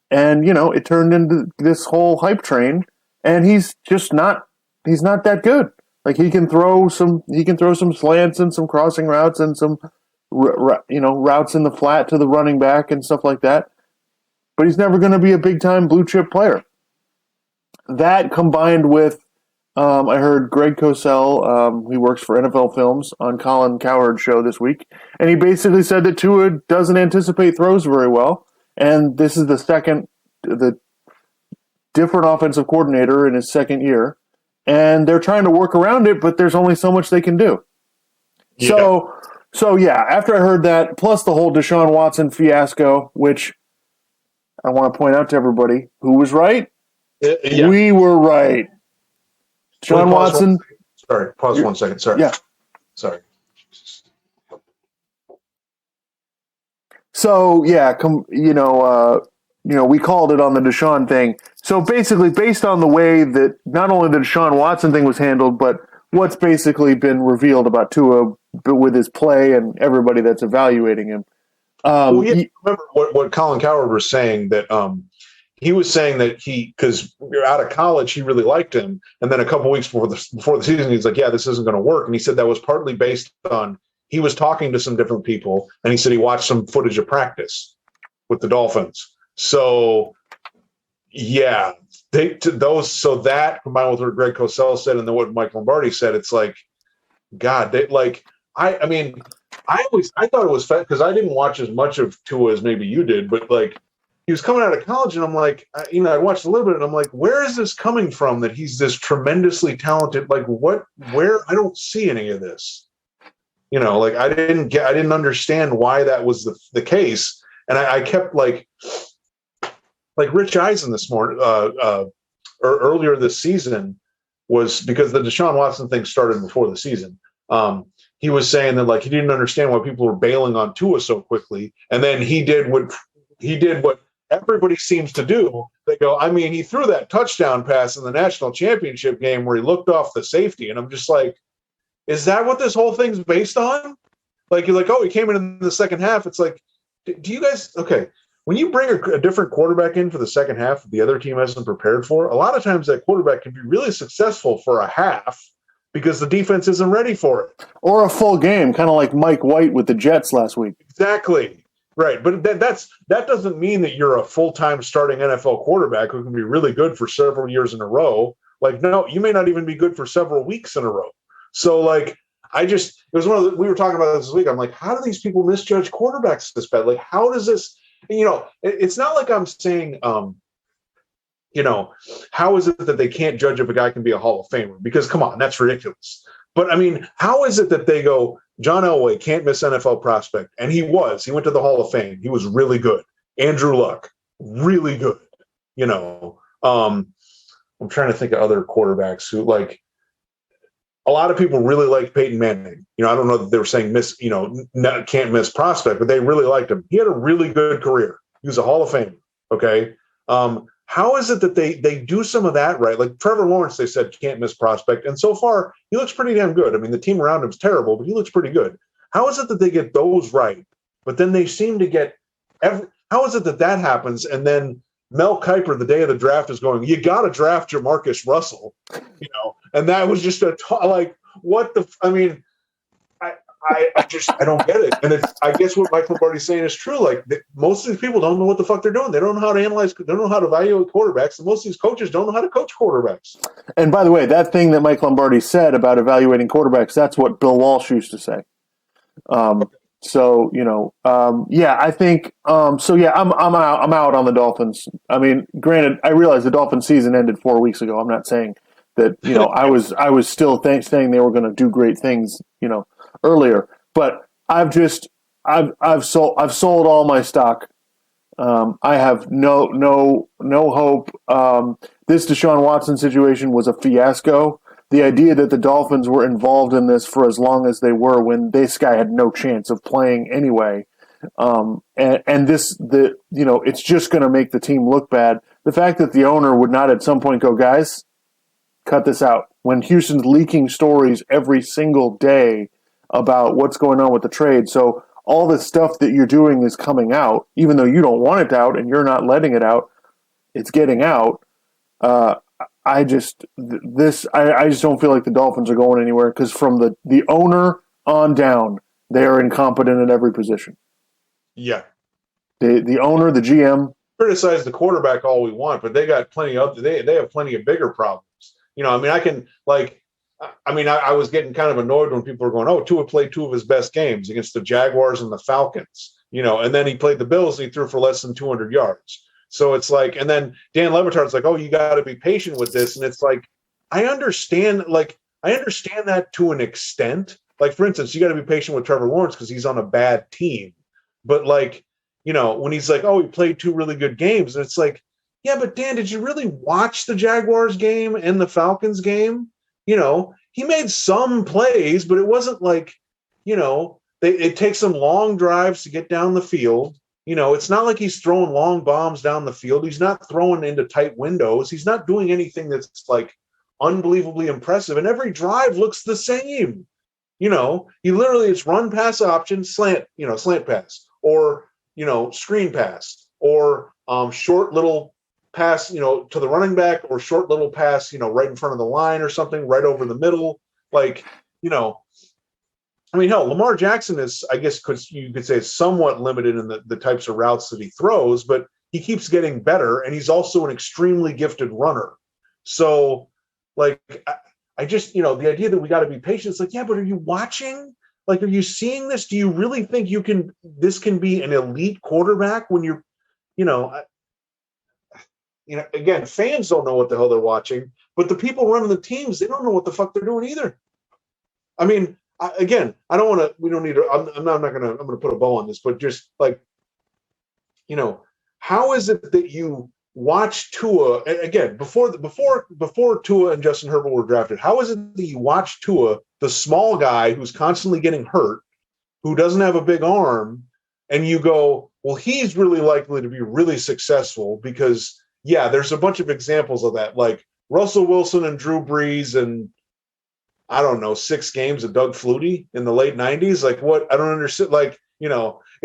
And, it turned into this whole hype train. And he's not that good. Like, he can throw some slants and some crossing routes and some, routes in the flat to the running back and stuff like that. But he's never going to be a big time blue chip player. That combined with, I heard Greg Cosell, he works for NFL Films, on Colin Cowherd's show this week, and he basically said that Tua doesn't anticipate throws very well, and this is the different offensive coordinator in his second year, and they're trying to work around it, but there's only so much they can do. Yeah. So yeah, after I heard that, plus the whole Deshaun Watson fiasco, which I want to point out to everybody, who was right? Yeah. We were right. Deshaun Watson. Pause 1 second. Sorry. Yeah. Sorry. So yeah, we called it on the Deshaun thing. So basically, based on the way that not only the Deshaun Watson thing was handled, but what's basically been revealed about Tua with his play and everybody that's evaluating him. Remember what Colin Cowherd was saying, that he was saying that because out of college, he really liked him. And then a couple weeks before the season, he's like, yeah, this isn't going to work. And he said that was partly based on, he was talking to some different people, and he said he watched some footage of practice with the Dolphins. So yeah, so that combined with what Greg Cosell said and then what Mike Lombardi said, it's like, God, I thought it was because I didn't watch as much of Tua as maybe you did, but like, he was coming out of college, and I'm like, I watched a little bit, and I'm like, where is this coming from that he's this tremendously talented? Like, where? I don't see any of this. Like, I didn't understand why that was the case. And I kept like Rich Eisen this morning, or earlier this season, was because the Deshaun Watson thing started before the season. He was saying that, like, he didn't understand why people were bailing on Tua so quickly. And then he did what everybody seems to do. They go, he threw that touchdown pass in the national championship game where he looked off the safety. And I'm just like, is that what this whole thing's based on? Like, you're like, oh, he came in the second half. It's like, do you guys, okay, when you bring a different quarterback in for the second half that the other team hasn't prepared for, a lot of times that quarterback can be really successful for a half because the defense isn't ready for it. Or a full game, kind of like Mike White with the Jets last week. Exactly. Right. But that doesn't mean that you're a full-time starting NFL quarterback who can be really good for several years in a row. Like, no, you may not even be good for several weeks in a row. So, like, it was we were talking about this week. I'm like, how do these people misjudge quarterbacks this bad? Like, how does this, it's not like I'm saying, how is it that they can't judge if a guy can be a Hall of Famer? Because, come on, that's ridiculous. But, I mean, how is it that they go, John Elway, can't miss NFL prospect? And he went to the Hall of Fame. He was really good. Andrew Luck, really good. I'm trying to think of other quarterbacks who, like, a lot of people really liked Peyton Manning. I don't know that they were saying can't miss prospect, but they really liked him. He had a really good career. He was a Hall of Famer. Okay. How is it that they do some of that right? Like Trevor Lawrence, they said can't miss prospect. And so far, he looks pretty damn good. I mean, the team around him is terrible, but he looks pretty good. How is it that they get those right? But then they seem to get how is it that happens? And then Mel Kiper, the day of the draft, is going, you got to draft Jamarcus Russell, and that was just what the, I mean, I don't get it. And I guess what Mike Lombardi's saying is true. Like most of these people don't know what the fuck they're doing. They don't know how to analyze. They don't know how to evaluate quarterbacks. And most of these coaches don't know how to coach quarterbacks. And by the way, that thing that Mike Lombardi said about evaluating quarterbacks, that's what Bill Walsh used to say. I think, I'm out on the Dolphins. I mean, granted, I realize the Dolphins season ended 4 weeks ago. I'm not saying that, I was still saying they were going to do great things, earlier, but I've sold all my stock. I have no hope. This Deshaun Watson situation was a fiasco. The idea that the Dolphins were involved in this for as long as they were, when this guy had no chance of playing anyway, it's just going to make the team look bad. The fact that the owner would not at some point go, guys, cut this out, when Houston's leaking stories every single day about what's going on with the trade. So all this stuff that you're doing is coming out, even though you don't want it out and you're not letting it out, it's getting out. I just don't feel like the Dolphins are going anywhere, because from the owner on down, they are incompetent at every position. Yeah. The owner, the GM. Criticize the quarterback all we want, but they got plenty of they have plenty of bigger problems. I was getting kind of annoyed when people were going, oh, Tua played two of his best games against the Jaguars and the Falcons, and then he played the Bills and he threw for less than 200 yards. So it's like, and then Dan Le Batard's like, oh, you got to be patient with this. And it's like, I understand that to an extent. Like, for instance, you got to be patient with Trevor Lawrence because he's on a bad team. But when he's like, oh, he played two really good games. And it's like, yeah, but Dan, did you really watch the Jaguars game and the Falcons game? He made some plays, but it wasn't like, it takes some long drives to get down the field. It's not like he's throwing long bombs down the field. He's not throwing into tight windows. He's not doing anything that's like unbelievably impressive. And every drive looks the same. He literally, it's run pass option, slant pass, or, screen pass, or short little pass, to the running back, or short little pass, right in front of the line or something, right over the middle. Hell, Lamar Jackson is, I guess, you could say, somewhat limited in the types of routes that he throws, but he keeps getting better, and he's also an extremely gifted runner. So, I just, the idea that we got to be patient, it's like, yeah, but are you watching? Like, are you seeing this? Do you really think this can be an elite quarterback when you're, again, fans don't know what the hell they're watching, but the people running the teams, they don't know what the fuck they're doing either. I mean, I'm not going to put a bow on this, but just like, how is it that you watch Tua again before Tua and Justin Herbert were drafted? How is it that you watch Tua, the small guy who's constantly getting hurt, who doesn't have a big arm, and you go, well, he's really likely to be really successful because, yeah, there's a bunch of examples of that, like Russell Wilson and Drew Brees and, I don't know, 6 games of Doug Flutie in the late 90s. Like, what? I don't understand. Like,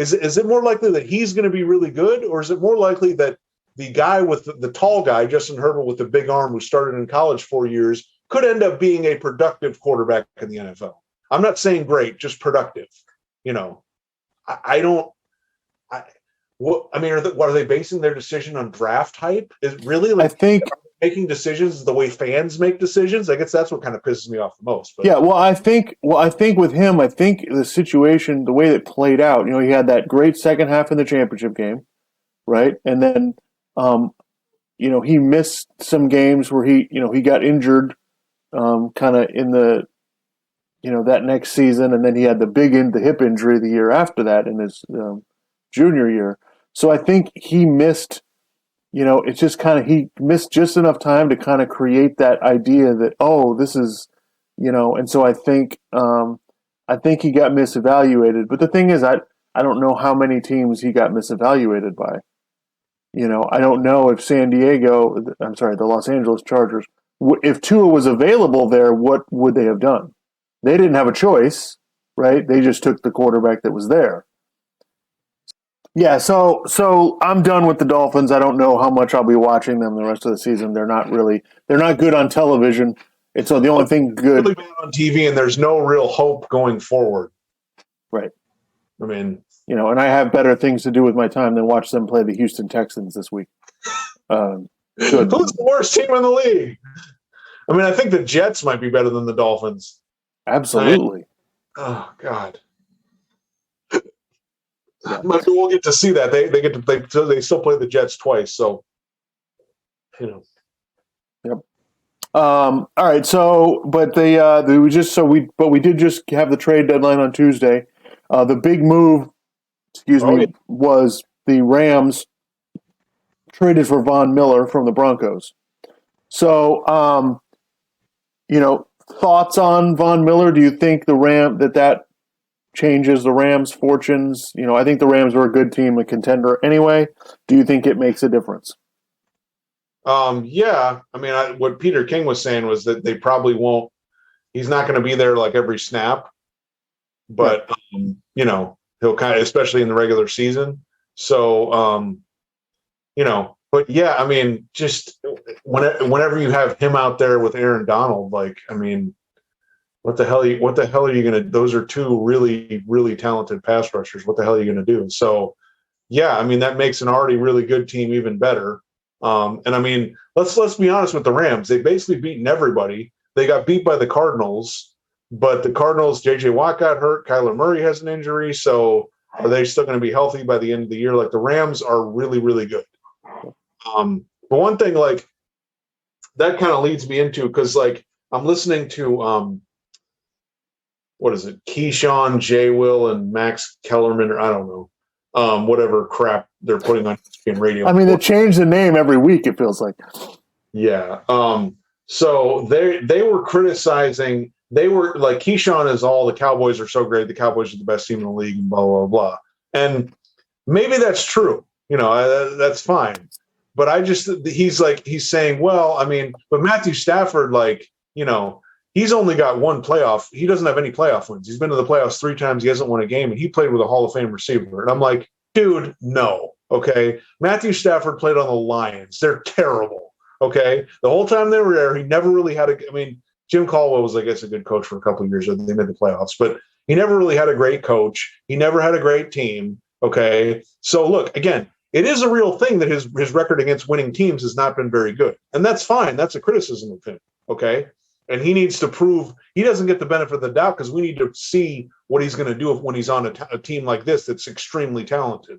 Is it more likely that he's going to be really good, or is it more likely that the guy with the tall guy, Justin Herbert with the big arm who started in college 4 years, could end up being a productive quarterback in the NFL? I'm not saying great, just productive. You know, I don't. Are they basing their decision on draft hype? Is it really I think making decisions the way fans make decisions? I guess that's what kind of pisses me off the most. But. Yeah, I think with him, I think the situation, the way that played out, he had that great second half in the championship game, right? And then, he missed some games where he got injured, kind of in the, that next season, and then he had the hip injury the year after that in his junior year. So I think he missed. It's just he missed just enough time to kind of create that idea that, oh, this is, and so I think he got misevaluated. But the thing is, I don't know how many teams he got misevaluated by. I don't know if the Los Angeles Chargers, if Tua was available there, what would they have done? They didn't have a choice, right? They just took the quarterback that was there. Yeah, so I'm done with the Dolphins. I don't know how much I'll be watching them the rest of the season. They're not good on television. It's the only thing good. Really bad on TV, and there's no real hope going forward. Right. I mean, and I have better things to do with my time than watch them play the Houston Texans this week. Who's the worst team in the league? I mean, I think the Jets might be better than the Dolphins. Absolutely. Oh God. Yeah. Maybe we'll get to see that. They still play the Jets twice, so Yep. All right. So, but we did just have the trade deadline on Tuesday. The big move, was the Rams traded for Von Miller from the Broncos. So, thoughts on Von Miller? Do you think that changes the Rams' fortunes? I think the Rams were a good team, a contender anyway. Do you think it makes a difference? Yeah. I mean, what Peter King was saying was that they probably won't. He's not going to be there like every snap, but he'll kind of, especially in the regular season. So, but yeah, I mean, just whenever you have him out there with Aaron Donald, what the hell are you going to, those are two really, really talented pass rushers. What the hell are you going to do? So yeah, I mean, that makes an already really good team even better. And I mean, let's be honest with the Rams. They've basically beaten everybody. They got beat by the Cardinals, but the Cardinals, J.J. Watt got hurt. Kyler Murray has an injury. So are they still going to be healthy by the end of the year? Like, the Rams are really, really good. But one thing, like, that kind of leads me into, because, like, I'm listening to, what is it? Keyshawn, J. Will, and Max Kellerman, or I don't know, whatever crap they're putting on radio. I mean, they change the name every week, it feels like. Yeah. So they were criticizing. They were like, Keyshawn is all, the Cowboys are so great. The Cowboys are the best team in the league, and blah, blah, blah. And maybe that's true. That's fine. But he's saying, well, I mean, but Matthew Stafford, he's only got one playoff. He doesn't have any playoff wins. He's been to the playoffs 3 times. He hasn't won a game, and he played with a Hall of Fame receiver. And I'm like, dude, no. Okay. Matthew Stafford played on the Lions. They're terrible. Okay. The whole time they were there, he never really had Jim Caldwell was, I guess, a good coach for a couple of years. They made the playoffs, but he never really had a great coach. He never had a great team. Okay. So look, again, it is a real thing that his record against winning teams has not been very good. And that's fine. That's a criticism of him. Okay. And he needs to prove he doesn't get the benefit of the doubt, because we need to see what he's going to do when he's on a team like this that's extremely talented.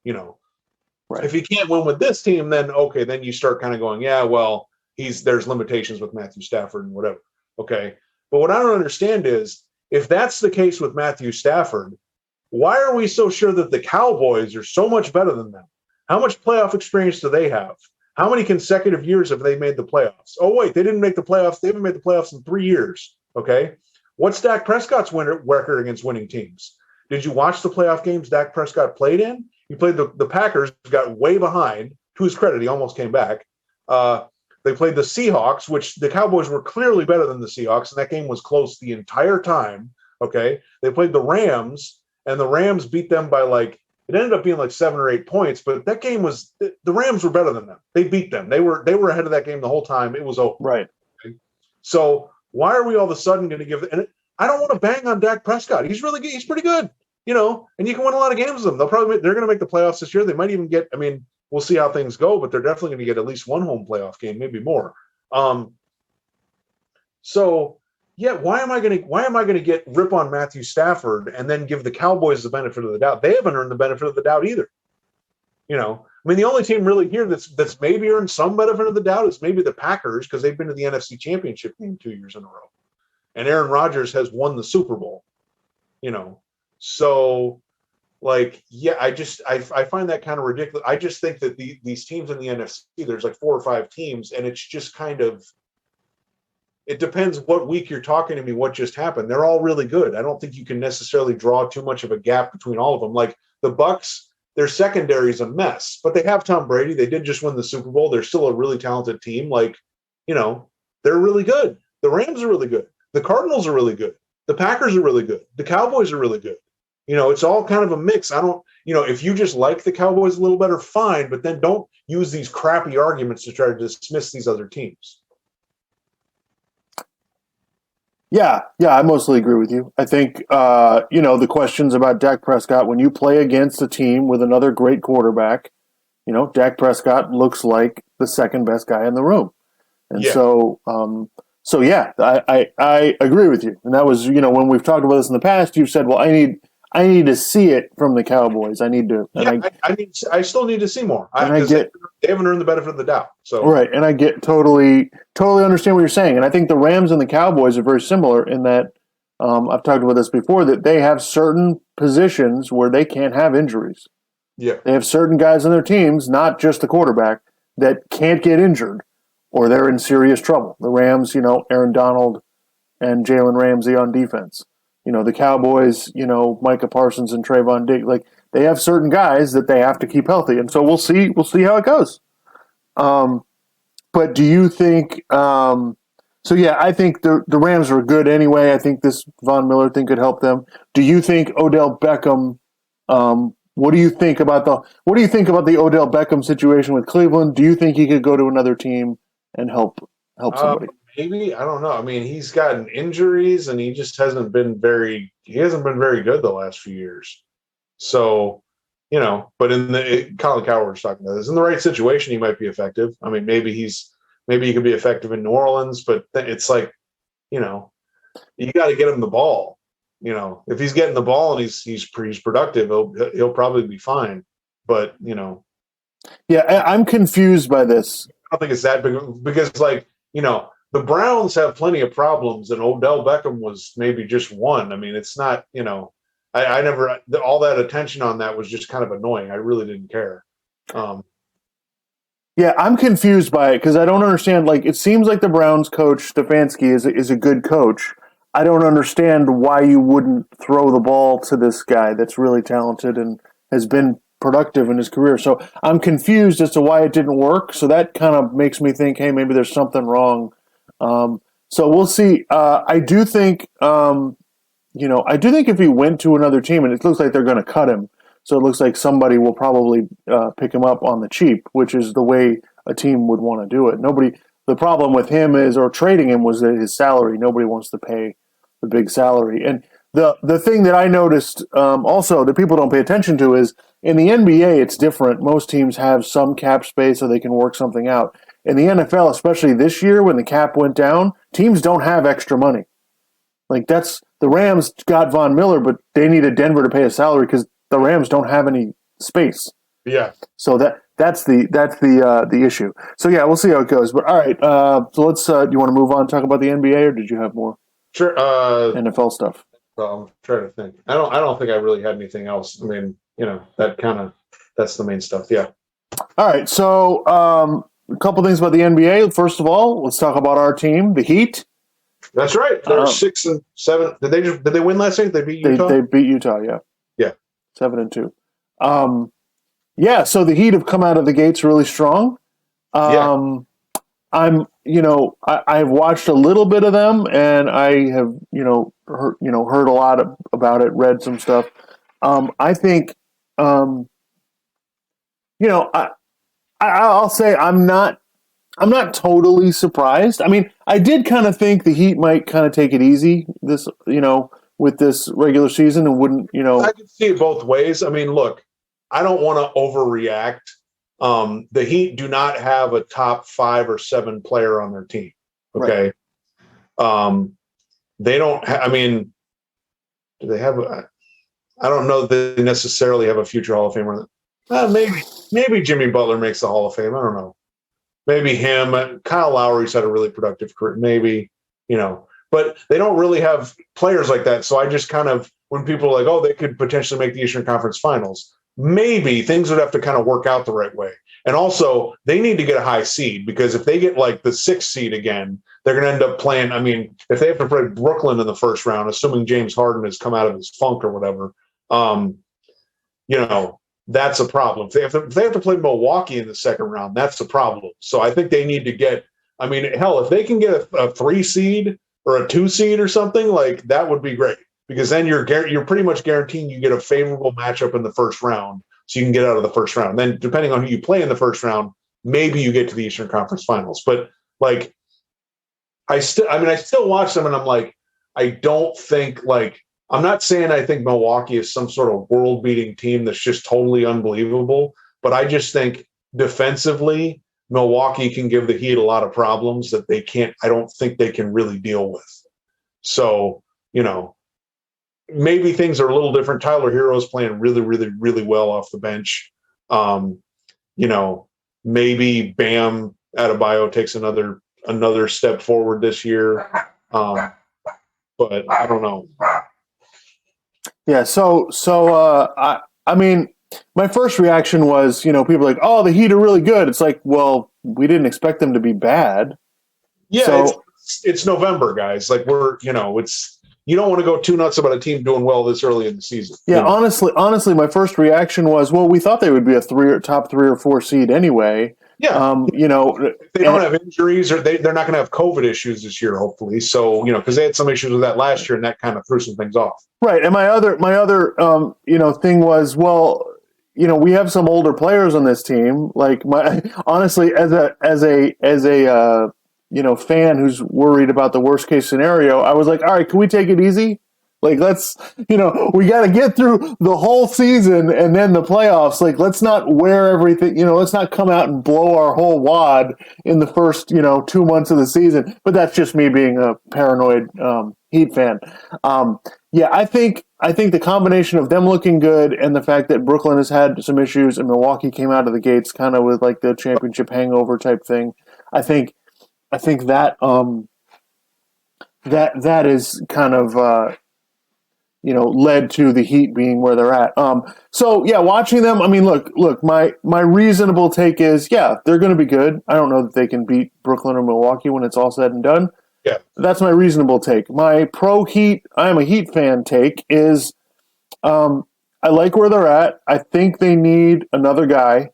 Right. If he can't win with this team, then okay, then you start kind of going, yeah, well, there's limitations with Matthew Stafford and whatever. Okay. But what I don't understand is, if that's the case with Matthew Stafford, why are we so sure that the Cowboys are so much better than them? How much playoff experience do they have? How many consecutive years have they made the playoffs? Oh, wait, they didn't make the playoffs. They haven't made the playoffs in 3 years. Okay. What's Dak Prescott's record against winning teams? Did you watch the playoff games Dak Prescott played in? He played the Packers, got way behind. To his credit, he almost came back. They played the Seahawks, which the Cowboys were clearly better than the Seahawks, and that game was close the entire time. Okay. They played the Rams, and the Rams beat them by like it ended up being like 7 or 8 points. But that game was the Rams were better than them. They beat them. They were ahead of that game the whole time. It was over. Right. So why are we all of a sudden going to give? And I don't want to bang on Dak Prescott. He's really good. He's pretty good, and you can win a lot of games with them. They're going to make the playoffs this year. They might even get. I mean, we'll see how things go, but they're definitely going to get at least one home playoff game, maybe more. So yeah, why am I going to get rip on Matthew Stafford and then give the Cowboys the benefit of the doubt? They haven't earned the benefit of the doubt either. I mean, the only team really here that's maybe earned some benefit of the doubt is maybe the Packers because they've been to the NFC Championship game 2 years in a row, and Aaron Rodgers has won the Super Bowl. So like, yeah, I find that kind of ridiculous. I just think that these teams in the NFC, there's like 4 or 5 teams, and it's just kind of. It depends what week you're talking to me, what just happened. They're all really good. I don't think you can necessarily draw too much of a gap between all of them. Like the Bucs, their secondary is a mess, but they have Tom Brady. They did just win the Super Bowl. They're still a really talented team. Like, they're really good. The Rams are really good. The Cardinals are really good. The Packers are really good. The Cowboys are really good. It's all kind of a mix. I don't, if you just like the Cowboys a little better, fine, but then don't use these crappy arguments to try to dismiss these other teams. Yeah, I mostly agree with you. I think, the questions about Dak Prescott, when you play against a team with another great quarterback, Dak Prescott looks like the second best guy in the room. And so I agree with you. And that was, when we've talked about this in the past, you've said, well, I need to see it from the Cowboys. I need to. I still need to see more. They haven't earned the benefit of the doubt. So right, and I get totally understand what you're saying. And I think the Rams and the Cowboys are very similar in that I've talked about this before, that they have certain positions where they can't have injuries. Yeah, they have certain guys on their teams, not just the quarterback, that can't get injured, or they're in serious trouble. The Rams, Aaron Donald and Jalen Ramsey on defense. The Cowboys, Micah Parsons and Trayvon Diggs, like they have certain guys that they have to keep healthy. And so we'll see how it goes. But do you think, I think the Rams are good anyway. I think this Von Miller thing could help them. Do you think Odell Beckham, what do you think about the Odell Beckham situation with Cleveland? Do you think he could go to another team and help somebody? Maybe, I don't know. I mean, he's gotten injuries and he just hasn't been very good the last few years. So, but Colin Cowherd was talking about this. In the right situation, he might be effective. I mean, maybe he could be effective in New Orleans, but it's like, you got to get him the ball. If he's getting the ball and he's productive, he'll probably be fine. But, yeah, I'm confused by this. I don't think it's that big because the Browns have plenty of problems, and Odell Beckham was maybe just one. I mean, it's not, I never, all that attention on that was just kind of annoying. I really didn't care. Yeah, I'm confused by it because I don't understand. Like, it seems like the Browns coach, Stefanski, is a good coach. I don't understand why you wouldn't throw the ball to this guy that's really talented and has been productive in his career. So I'm confused as to why it didn't work. So that kind of makes me think, hey, maybe there's something wrong. So we'll see. I do think if he went to another team, and it looks like they're going to cut him, so it looks like somebody will probably pick him up on the cheap, which is the way a team would want to do it. The problem with him or trading him was that his salary. Nobody wants to pay the big salary. And the thing that I noticed also that people don't pay attention to is in the NBA, it's different. Most teams have some cap space so they can work something out. In the NFL, especially this year when the cap went down, teams don't have extra money. Like the Rams got Von Miller, but they needed Denver to pay a salary because the Rams don't have any space. Yeah. So that's the issue. So yeah, we'll see how it goes. But all right, so let's. Do you want to move on and talk about the NBA, or did you have more? Sure. NFL stuff. Well, I'm trying to think. I don't think I really had anything else. I mean, that's the main stuff. Yeah. All right. So a couple things about the NBA. First of all, let's talk about our team, the Heat. That's right. They're 6-7. Did they win last night? They beat Utah. They beat Utah. Yeah. Yeah. 7-2. Yeah. So the Heat have come out of the gates really strong. I've watched a little bit of them, and I have heard a lot about it, read some stuff. I think, you know, I'll say I'm not totally surprised. I mean, I did kind of think the Heat might kind of take it easy this, with this regular season and wouldn't, I can see it both ways. I mean, look, I don't want to overreact. The Heat do not have a top 5 or 7 player on their team. Okay. Right. They don't. I mean, do they have? I don't know that they necessarily have a future Hall of Famer. Maybe Jimmy Butler makes the Hall of Fame. I don't know. Maybe him. Kyle Lowry's had a really productive career. Maybe, but they don't really have players like that. So I just kind of, when people are like, oh, they could potentially make the Eastern Conference Finals, maybe things would have to kind of work out the right way. And also, they need to get a high seed, because if they get like the 6th seed again, they're going to end up playing. I mean, if they have to play Brooklyn in the first round, assuming James Harden has come out of his funk or whatever, that's a problem. If they have to play Milwaukee in the second round, that's a problem. So I think they need to get. I mean, hell, if they can get a 3 seed or a 2 seed or something, like that would be great, because then you're pretty much guaranteeing you get a favorable matchup in the first round, so you can get out of the first round. Then, depending on who you play in the first round, maybe you get to the Eastern Conference Finals. But like, I still watch them, and I'm like, I don't think like. I'm not saying I think Milwaukee is some sort of world-beating team that's just totally unbelievable, but I just think defensively, Milwaukee can give the Heat a lot of problems that I don't think they can really deal with. So, maybe things are a little different. Tyler Hero's playing really, really, really well off the bench. Maybe Bam Adebayo takes another step forward this year. But I don't know. Yeah, I mean, my first reaction was, people are like, "Oh, the Heat are really good." It's like, well, we didn't expect them to be bad. Yeah, so, it's November, guys. Like it's you don't want to go too nuts about a team doing well this early in the season. Yeah, honestly, my first reaction was, well, we thought they would be a top 3 or 4 seed anyway. Yeah, if they don't have injuries, or they're not going to have COVID issues this year, hopefully. So because they had some issues with that last year, and that kind of threw some things off. Right, and my other thing was, well, we have some older players on this team. Like honestly, as a fan who's worried about the worst case scenario, I was like, all right, can we take it easy? Like, let's, we got to get through the whole season and then the playoffs. Like, let's not wear everything, let's not come out and blow our whole wad in the first, 2 months of the season. But that's just me being a paranoid Heat fan. Yeah, I think the combination of them looking good and the fact that Brooklyn has had some issues and Milwaukee came out of the gates kind of with like the championship hangover type thing. I think that that is kind of led to the Heat being where they're at. So yeah, watching them, I mean, look, my reasonable take is, yeah, they're going to be good. I don't know that they can beat Brooklyn or Milwaukee when it's all said and done. Yeah, that's my reasonable take. My pro Heat, I'm a Heat fan take is, I like where they're at. I think they need another guy.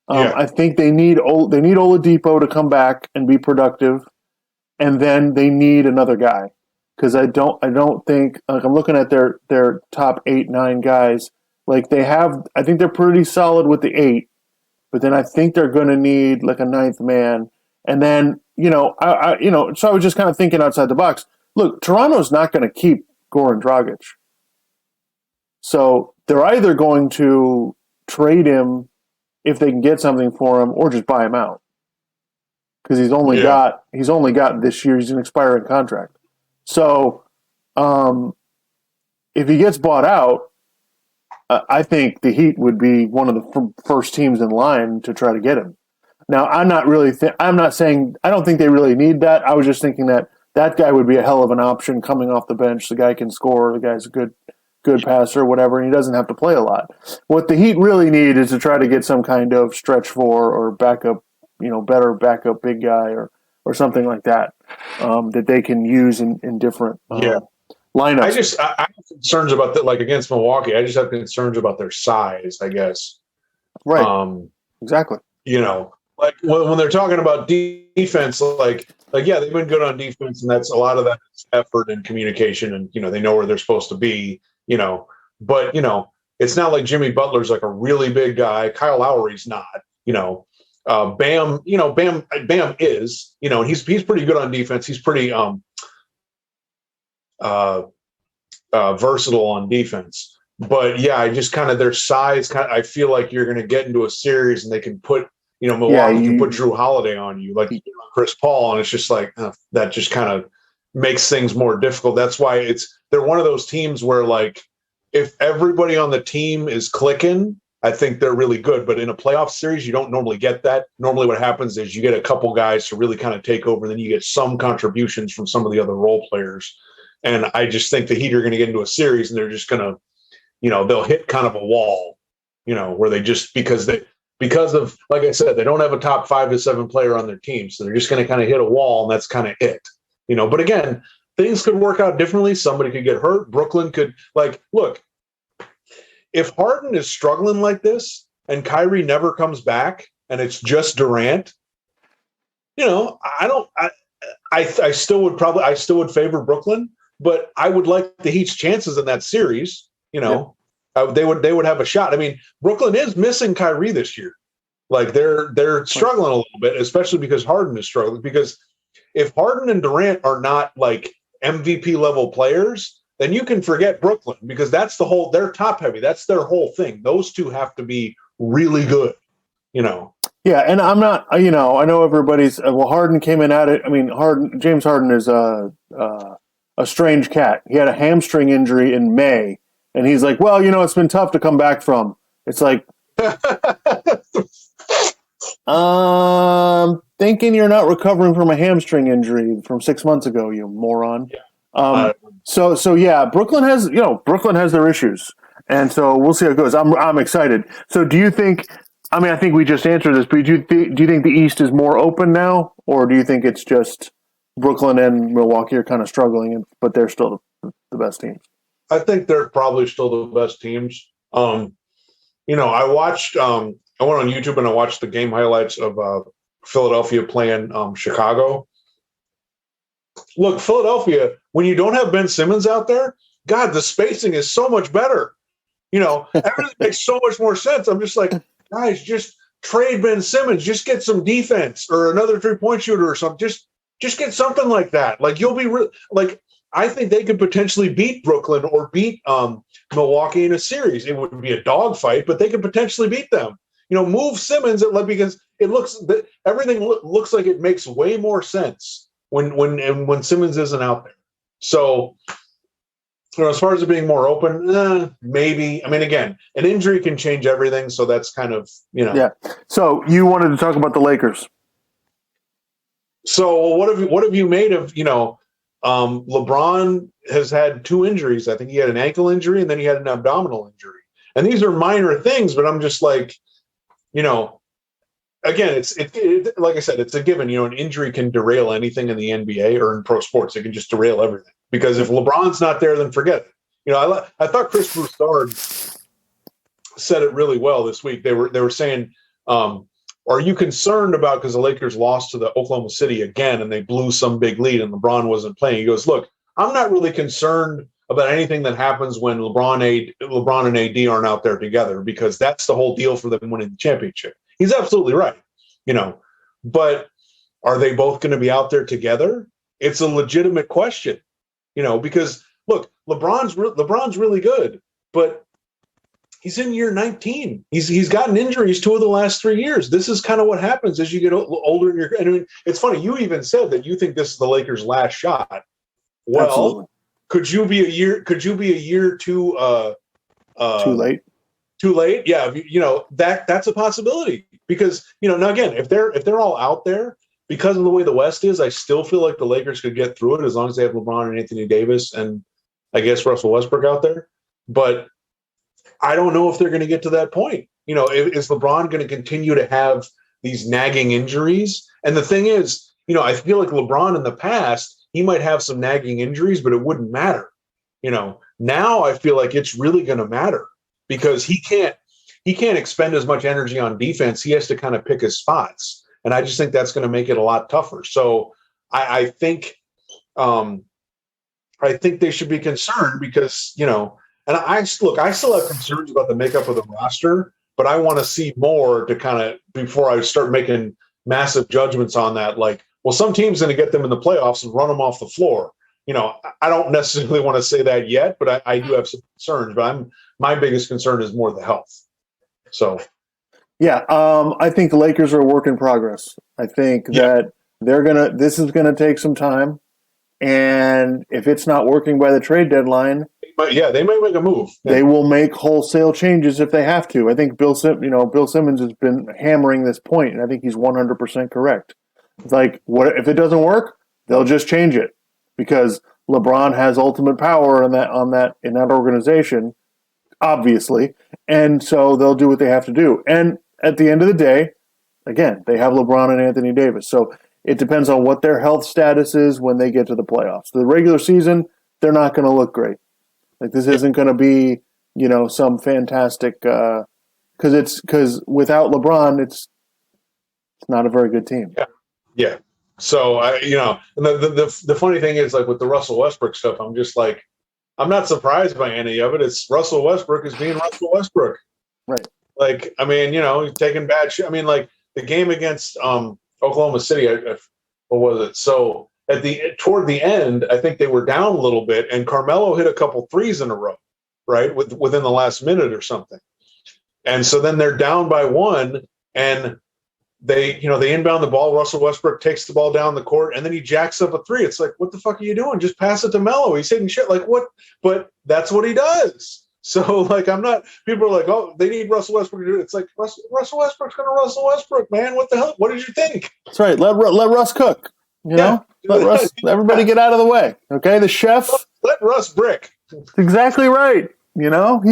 I think they need Oladipo to come back and be productive, and then they need another guy. Because I don't think, like, I'm looking at their top 8, 9 guys. Like, I think they're pretty solid with the 8, but then I think they're going to need like a 9th man. And then, so I was just kind of thinking outside the box. Look, Toronto's not going to keep Goran Dragic. So they're either going to trade him if they can get something for him, or just buy him out. Because he's only got this year. He's an expiring contract. So, if he gets bought out, I think the Heat would be one of the first teams in line to try to get him. Now, I'm not saying I don't think they really need that. I was just thinking that guy would be a hell of an option coming off the bench. The guy can score. The guy's a good passer, whatever, and he doesn't have to play a lot. What the Heat really need is to try to get some kind of stretch 4 or backup, better backup big guy or something like that, that they can use in different lineups. I have concerns about that, like against Milwaukee. I just have concerns about their size, I guess. Right. Exactly. Like when they're talking about defense, like yeah, they've been good on defense, and that's a lot of that is effort and communication, and they know where they're supposed to be. but it's not like Jimmy Butler's like a really big guy. Kyle Lowry's not. Bam. Bam is. He's pretty good on defense. He's pretty versatile on defense. But yeah, I just kind of their size. I feel like you're going to get into a series and they can put Milwaukee can put Drew Holiday on you like Chris Paul, and it's just like that just kind of makes things more difficult. That's why they're one of those teams where like if everybody on the team is clicking, I think they're really good. But in a playoff series, you don't normally get that. Normally what happens is you get a couple guys to really kind of take over, and then you get some contributions from some of the other role players. And I just think the Heat are going to get into a series and they're just going to, they'll hit kind of a wall, where they just, because of, like I said, they don't have a top 5 to 7 player on their team. So they're just going to kind of hit a wall, and that's kind of it, but again, things could work out differently. Somebody could get hurt. Brooklyn could look, if Harden is struggling like this and Kyrie never comes back and it's just Durant, I still would favor Brooklyn, but I would like the Heat's chances in that series. They would have a shot. I mean, Brooklyn is missing Kyrie this year. Like they're struggling a little bit, especially because Harden is struggling. Because if Harden and Durant are not like MVP level players, then you can forget Brooklyn, because they're top heavy. That's their whole thing. Those two have to be really good, Yeah, and I'm not, I know everybody's, Harden came in at it. I mean, James Harden is a strange cat. He had a hamstring injury in May, and he's like, well, it's been tough to come back from. It's like, thinking you're not recovering from a hamstring injury from 6 months ago, you moron. Yeah. So yeah, Brooklyn has their issues, and so we'll see how it goes. I'm excited. So do you think? I mean, I think we just answered this, but do you think the East is more open now, or do you think it's just Brooklyn and Milwaukee are kind of struggling, but they're still the best teams? I think they're probably still the best teams. I watched. I went on YouTube and I watched the game highlights of Philadelphia playing Chicago. Look, Philadelphia, when you don't have Ben Simmons out there, God, the spacing is so much better. Everything makes so much more sense. I'm just like, guys, just trade Ben Simmons. Just get some defense or another 3-point shooter or something. Just get something like that. Like you'll be I think they could potentially beat Brooklyn or beat Milwaukee in a series. It would be a dogfight, but they could potentially beat them. Move Simmons because everything looks like it makes way more sense when Simmons isn't out there. So, as far as it being more open, maybe. I mean, again, an injury can change everything, so that's kind of Yeah. So you wanted to talk about the Lakers. So what have you made of LeBron has had 2 injuries. I think he had an ankle injury and then he had an abdominal injury. And these are minor things, but I'm just like, again, it's like I said, it's a given. An injury can derail anything in the NBA or in pro sports. It can just derail everything. Because if LeBron's not there, then forget it. I thought Chris Broussard said it really well this week. They were saying, are you concerned about, because the Lakers lost to the Oklahoma City again and they blew some big lead and LeBron wasn't playing? He goes, look, I'm not really concerned about anything that happens when LeBron and AD aren't out there together, because that's the whole deal for them winning the championship. He's absolutely right, but are they both going to be out there together? It's a legitimate question, because look, LeBron's really good, but he's in year 19. He's gotten injuries 2 of the last 3 years. This is kind of what happens as you get older. I mean, it's funny. You even said that you think this is the Lakers' last shot. Well, absolutely. Could you be a year too late? Too late? Yeah. That's a possibility, because now again, if they're all out there, because of the way the West is, I still feel like the Lakers could get through it as long as they have LeBron and Anthony Davis and I guess Russell Westbrook out there. But I don't know if they're going to get to that point. Is LeBron going to continue to have these nagging injuries? And the thing is, I feel like LeBron in the past, he might have some nagging injuries, but it wouldn't matter. Now I feel like it's really going to matter, because he can't expend as much energy on defense. He has to kind of pick his spots. And I just think that's going to make it a lot tougher. So I think they should be concerned, because, And I still have concerns about the makeup of the roster, but I want to see more to kind of before I start making massive judgments on that. Like, well, some team's going to get them in the playoffs and run them off the floor. I don't necessarily want to say that yet, but I do have some concerns. But my biggest concern is more the health. So, yeah, I think the Lakers are a work in progress. I think that this is gonna take some time, and if it's not working by the trade deadline, but yeah, they may make a move. They will make wholesale changes if they have to. I think Bill Simmons has been hammering this point, and I think he's 100% correct. It's like, what if it doesn't work? They'll just change it because LeBron has ultimate power in that organization, obviously, and so they'll do what they have to do. And at the end of the day, again, they have LeBron and Anthony Davis, so it depends on what their health status is when they get to the playoffs. The regular season, they're not going to look great. Like this isn't going to be, some fantastic because without LeBron, it's not a very good team. Yeah. So and the funny thing is, like with the Russell Westbrook stuff, I'm just like, I'm not surprised by any of it. It's Russell Westbrook is being Russell Westbrook, right? Like, I mean, he's taking bad shit. I mean, like the game against Oklahoma City, what was it? So toward the end, I think they were down a little bit, and Carmelo hit a couple threes in a row, right, within the last minute or something. And so then they're down by one, and they inbound the ball. Russell Westbrook takes the ball down the court, and then he jacks up a three. It's like, what the fuck are you doing? Just pass it to Melo. He's hitting shit. Like what? But that's what he does. So like, people are like, oh, they need Russell Westbrook to do it. It's like Russell Westbrook's going to Russell Westbrook, man. What the hell? What did you think? That's right. Let Russ cook. Let Russ. Everybody get out of the way. Okay, the chef. Let Russ brick. Exactly right. He's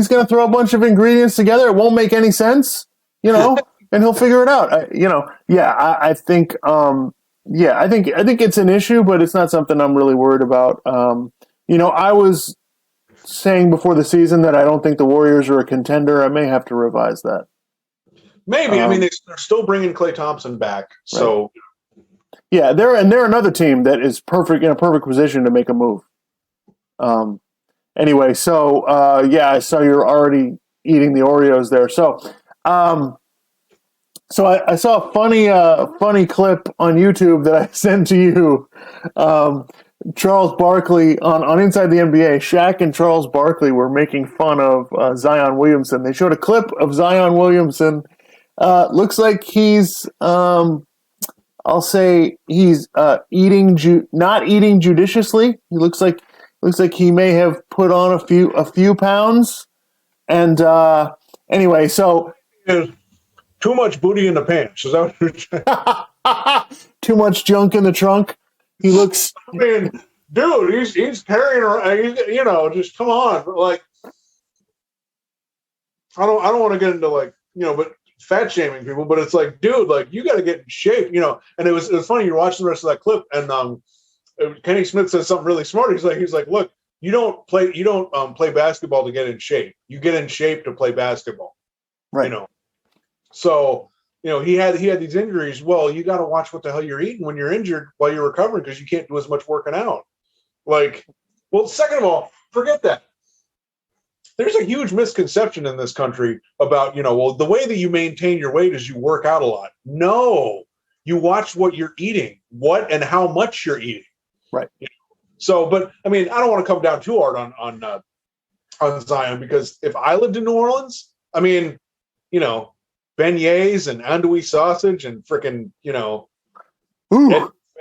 going to throw a bunch of ingredients together. It won't make any sense. And he'll figure it out. I think. I think it's an issue, but it's not something I'm really worried about. I was saying before the season that I don't think the Warriors are a contender. I may have to revise that. Maybe. I mean, they're still bringing Klay Thompson back, so. Right. Yeah, they're another team that is in a perfect position to make a move. Anyway, so I saw you're already eating the Oreos there. So, I saw a funny clip on YouTube that I sent to you. Charles Barkley on Inside the NBA. Shaq and Charles Barkley were making fun of Zion Williamson. They showed a clip of Zion Williamson. Looks like he's. I'll say he's not eating judiciously. He looks like he may have put on a few pounds. And anyway, so too much booty in the pants. Is that what you're saying? Too much junk in the trunk. He looks. I mean, dude, he's carrying around. Just come on. Like, I don't want to get into but fat shaming people, but it's like, dude, like you got to get in shape, And it was funny. You're watching the rest of that clip, and Kenny Smith says something really smart. He's like, look, you don't play basketball to get in shape. You get in shape to play basketball, right? So he had these injuries. Well, you got to watch what the hell you're eating when you're injured while you're recovering because you can't do as much working out. Like, well, second of all, forget that. There's a huge misconception in this country about, the way that you maintain your weight is you work out a lot. No, you watch what you're eating, what and how much you're eating. Right. So, but I mean, I don't want to come down too hard on Zion because if I lived in New Orleans, I mean, beignets and andouille sausage and freaking,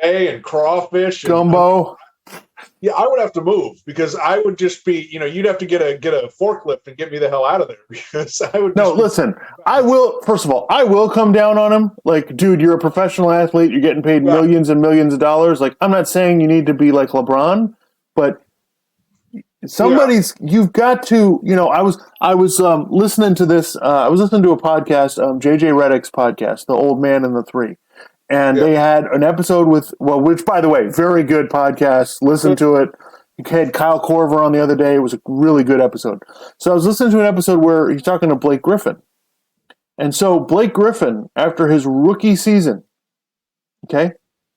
and crawfish. Gumbo. Yeah, I would have to move because I would just be, you'd have to get a forklift and get me the hell out of there because I would. No, listen, I will. First of all, I will come down on him. Like, dude, you're a professional athlete. You're getting paid millions and millions of dollars. Like, I'm not saying you need to be like LeBron, but you've got to. I was listening to this. I was listening to a podcast, JJ Redick's podcast, The Old Man and the Three. And they had an episode which, by the way, very good podcast. Listen to it. You had Kyle Korver on the other day. It was a really good episode. So I was listening to an episode where he's talking to Blake Griffin. And so Blake Griffin, after his rookie season,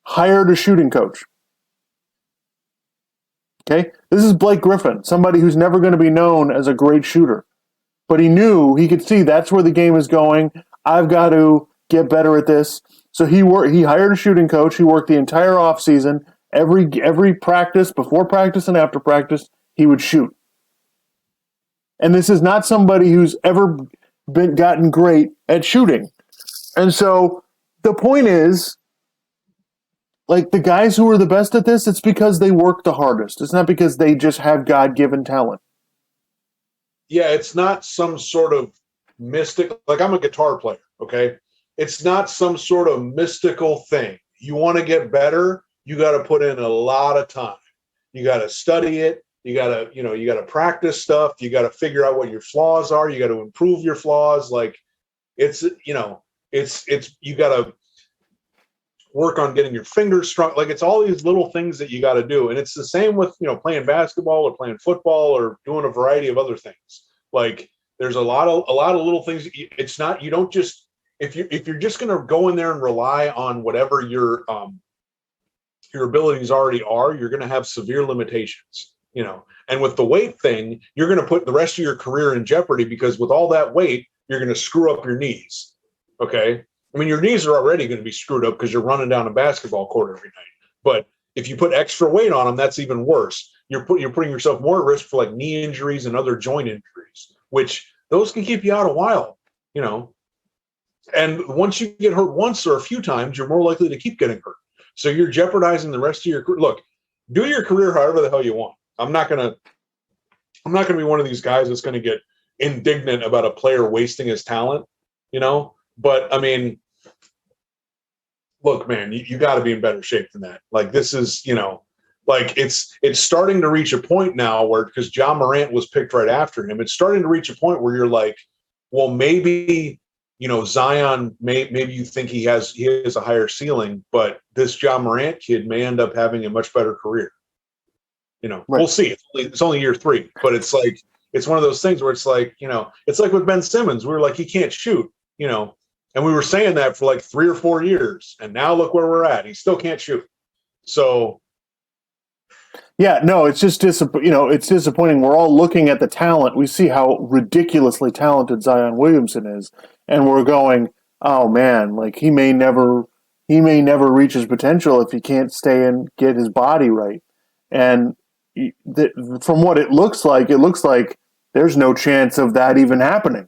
hired a shooting coach. Okay? This is Blake Griffin, somebody who's never going to be known as a great shooter. But he could see that's where the game is going. I've got to get better at this. So he hired a shooting coach. He worked the entire offseason. Every practice, before practice and after practice, he would shoot. And this is not somebody who's ever gotten great at shooting. And so the point is, like, the guys who are the best at this, it's because they work the hardest. It's not because they just have God-given talent. Yeah, it's not some sort of mystic. Like, I'm a guitar player, okay? It's not some sort of mystical thing. You want to get better, you got to put in a lot of time. You got to study it. You got to practice stuff. You got to figure out what your flaws are. You got to improve your flaws. Like, it's you got to work on getting your fingers strong. Like, it's all these little things that you got to do. And it's the same with, playing basketball or playing football or doing a variety of other things. Like, there's a lot of little things. It's not, you don't just, if you're just going to go in there and rely on whatever your abilities already are, you're going to have severe limitations, and with the weight thing, you're going to put the rest of your career in jeopardy, because with all that weight, you're going to screw up your knees. Okay. I mean, your knees are already going to be screwed up because you're running down a basketball court every night. But if you put extra weight on them, that's even worse. You're putting yourself more at risk for, like, knee injuries and other joint injuries, which those can keep you out a while, And once you get hurt once or a few times, you're more likely to keep getting hurt. So you're jeopardizing the rest of your career. Look, do your career however the hell you want. I'm not gonna be one of these guys that's gonna get indignant about a player wasting his talent, But I mean, look, man, you got to be in better shape than that. Like, this is, like, it's starting to reach a point now where, because John Morant was picked right after him, it's starting to reach a point where you're like, well, maybe, Zion, maybe you think he has a higher ceiling, but this John Morant kid may end up having a much better career. Right. We'll see. It's only year 3, but it's like, it's one of those things where it's like, it's like with Ben Simmons. We were like, he can't shoot, and we were saying that for like 3 or 4 years, and now look where we're at. He still can't shoot. So, yeah, no, it's just it's disappointing. We're all looking at the talent. We see how ridiculously talented Zion Williamson is, and we're going, oh man, like, he may never reach his potential if he can't stay and get his body right. And from what it looks like there's no chance of that even happening.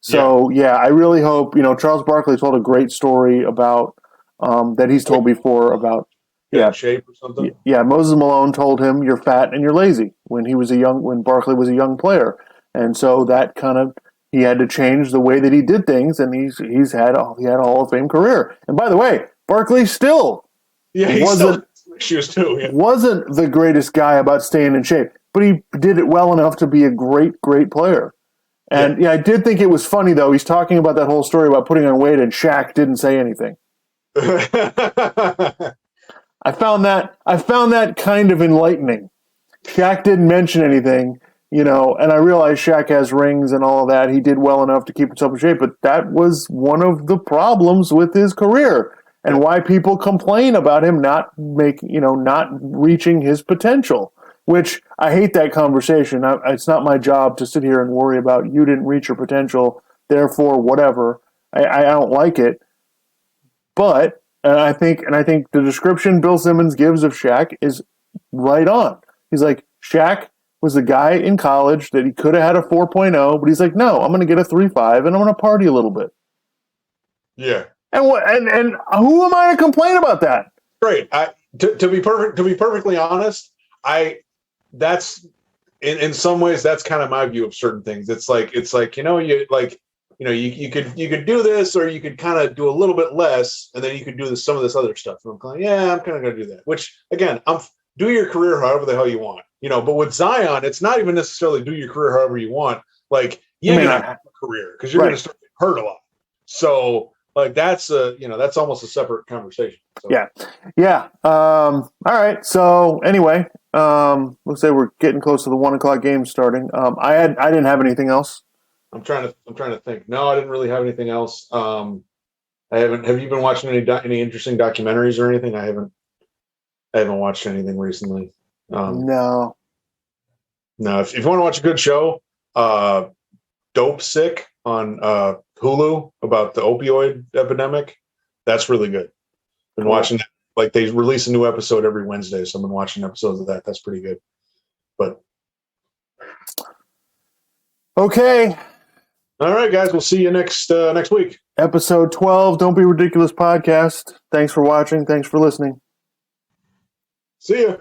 So, yeah, I really hope, Charles Barkley told a great story about that he's told before about shape or something. Yeah, Moses Malone told him, you're fat and you're lazy, when Barkley was a young player. And so that he had to change the way that he did things, and he had a Hall of Fame career. And by the way, Barkley still wasn't the greatest guy about staying in shape, but he did it well enough to be a great, great player. And I did think it was funny, though. He's talking about that whole story about putting on weight, and Shaq didn't say anything. I found that kind of enlightening. Shaq didn't mention anything, and I realize Shaq has rings and all of that. He did well enough to keep himself in shape, but that was one of the problems with his career, and why people complain about him not reaching his potential. Which, I hate that conversation. It's not my job to sit here and worry about, you didn't reach your potential, therefore whatever. I don't like it. But I think the description Bill Simmons gives of Shaq is right on. He's like, Shaq was the guy in college that he could have had a 4.0, but he's like, no, I'm going to get a 3.5 and I'm going to party a little bit. Yeah. And who am I to complain about that? Great. To be perfectly honest, that's in some ways that's kind of my view of certain things. It's like you could do this, or you could kind of do a little bit less, and then you could do some of this other stuff. And I'm kind of going to do that. Which, again, do your career however the hell you want, But with Zion, it's not even necessarily do your career however you want. Like, you may not have a career because you're going to start getting hurt a lot. So, like, that's almost a separate conversation. So. Yeah. All right. So anyway, looks like we're getting close to the 1:00 game starting. I didn't have anything else. I'm trying to think. No, I didn't really have anything else. I haven't. Have you been watching any interesting documentaries or anything? I haven't watched anything recently. No. No, if you want to watch a good show, Dope Sick on Hulu about the opioid epidemic, that's really good. Been watching it. Like they release a new episode every Wednesday, so I've been watching episodes of that. That's pretty good. But Okay. all right, guys, we'll see you next week. Episode 12, Don't Be Ridiculous podcast. Thanks for watching. Thanks for listening. See ya.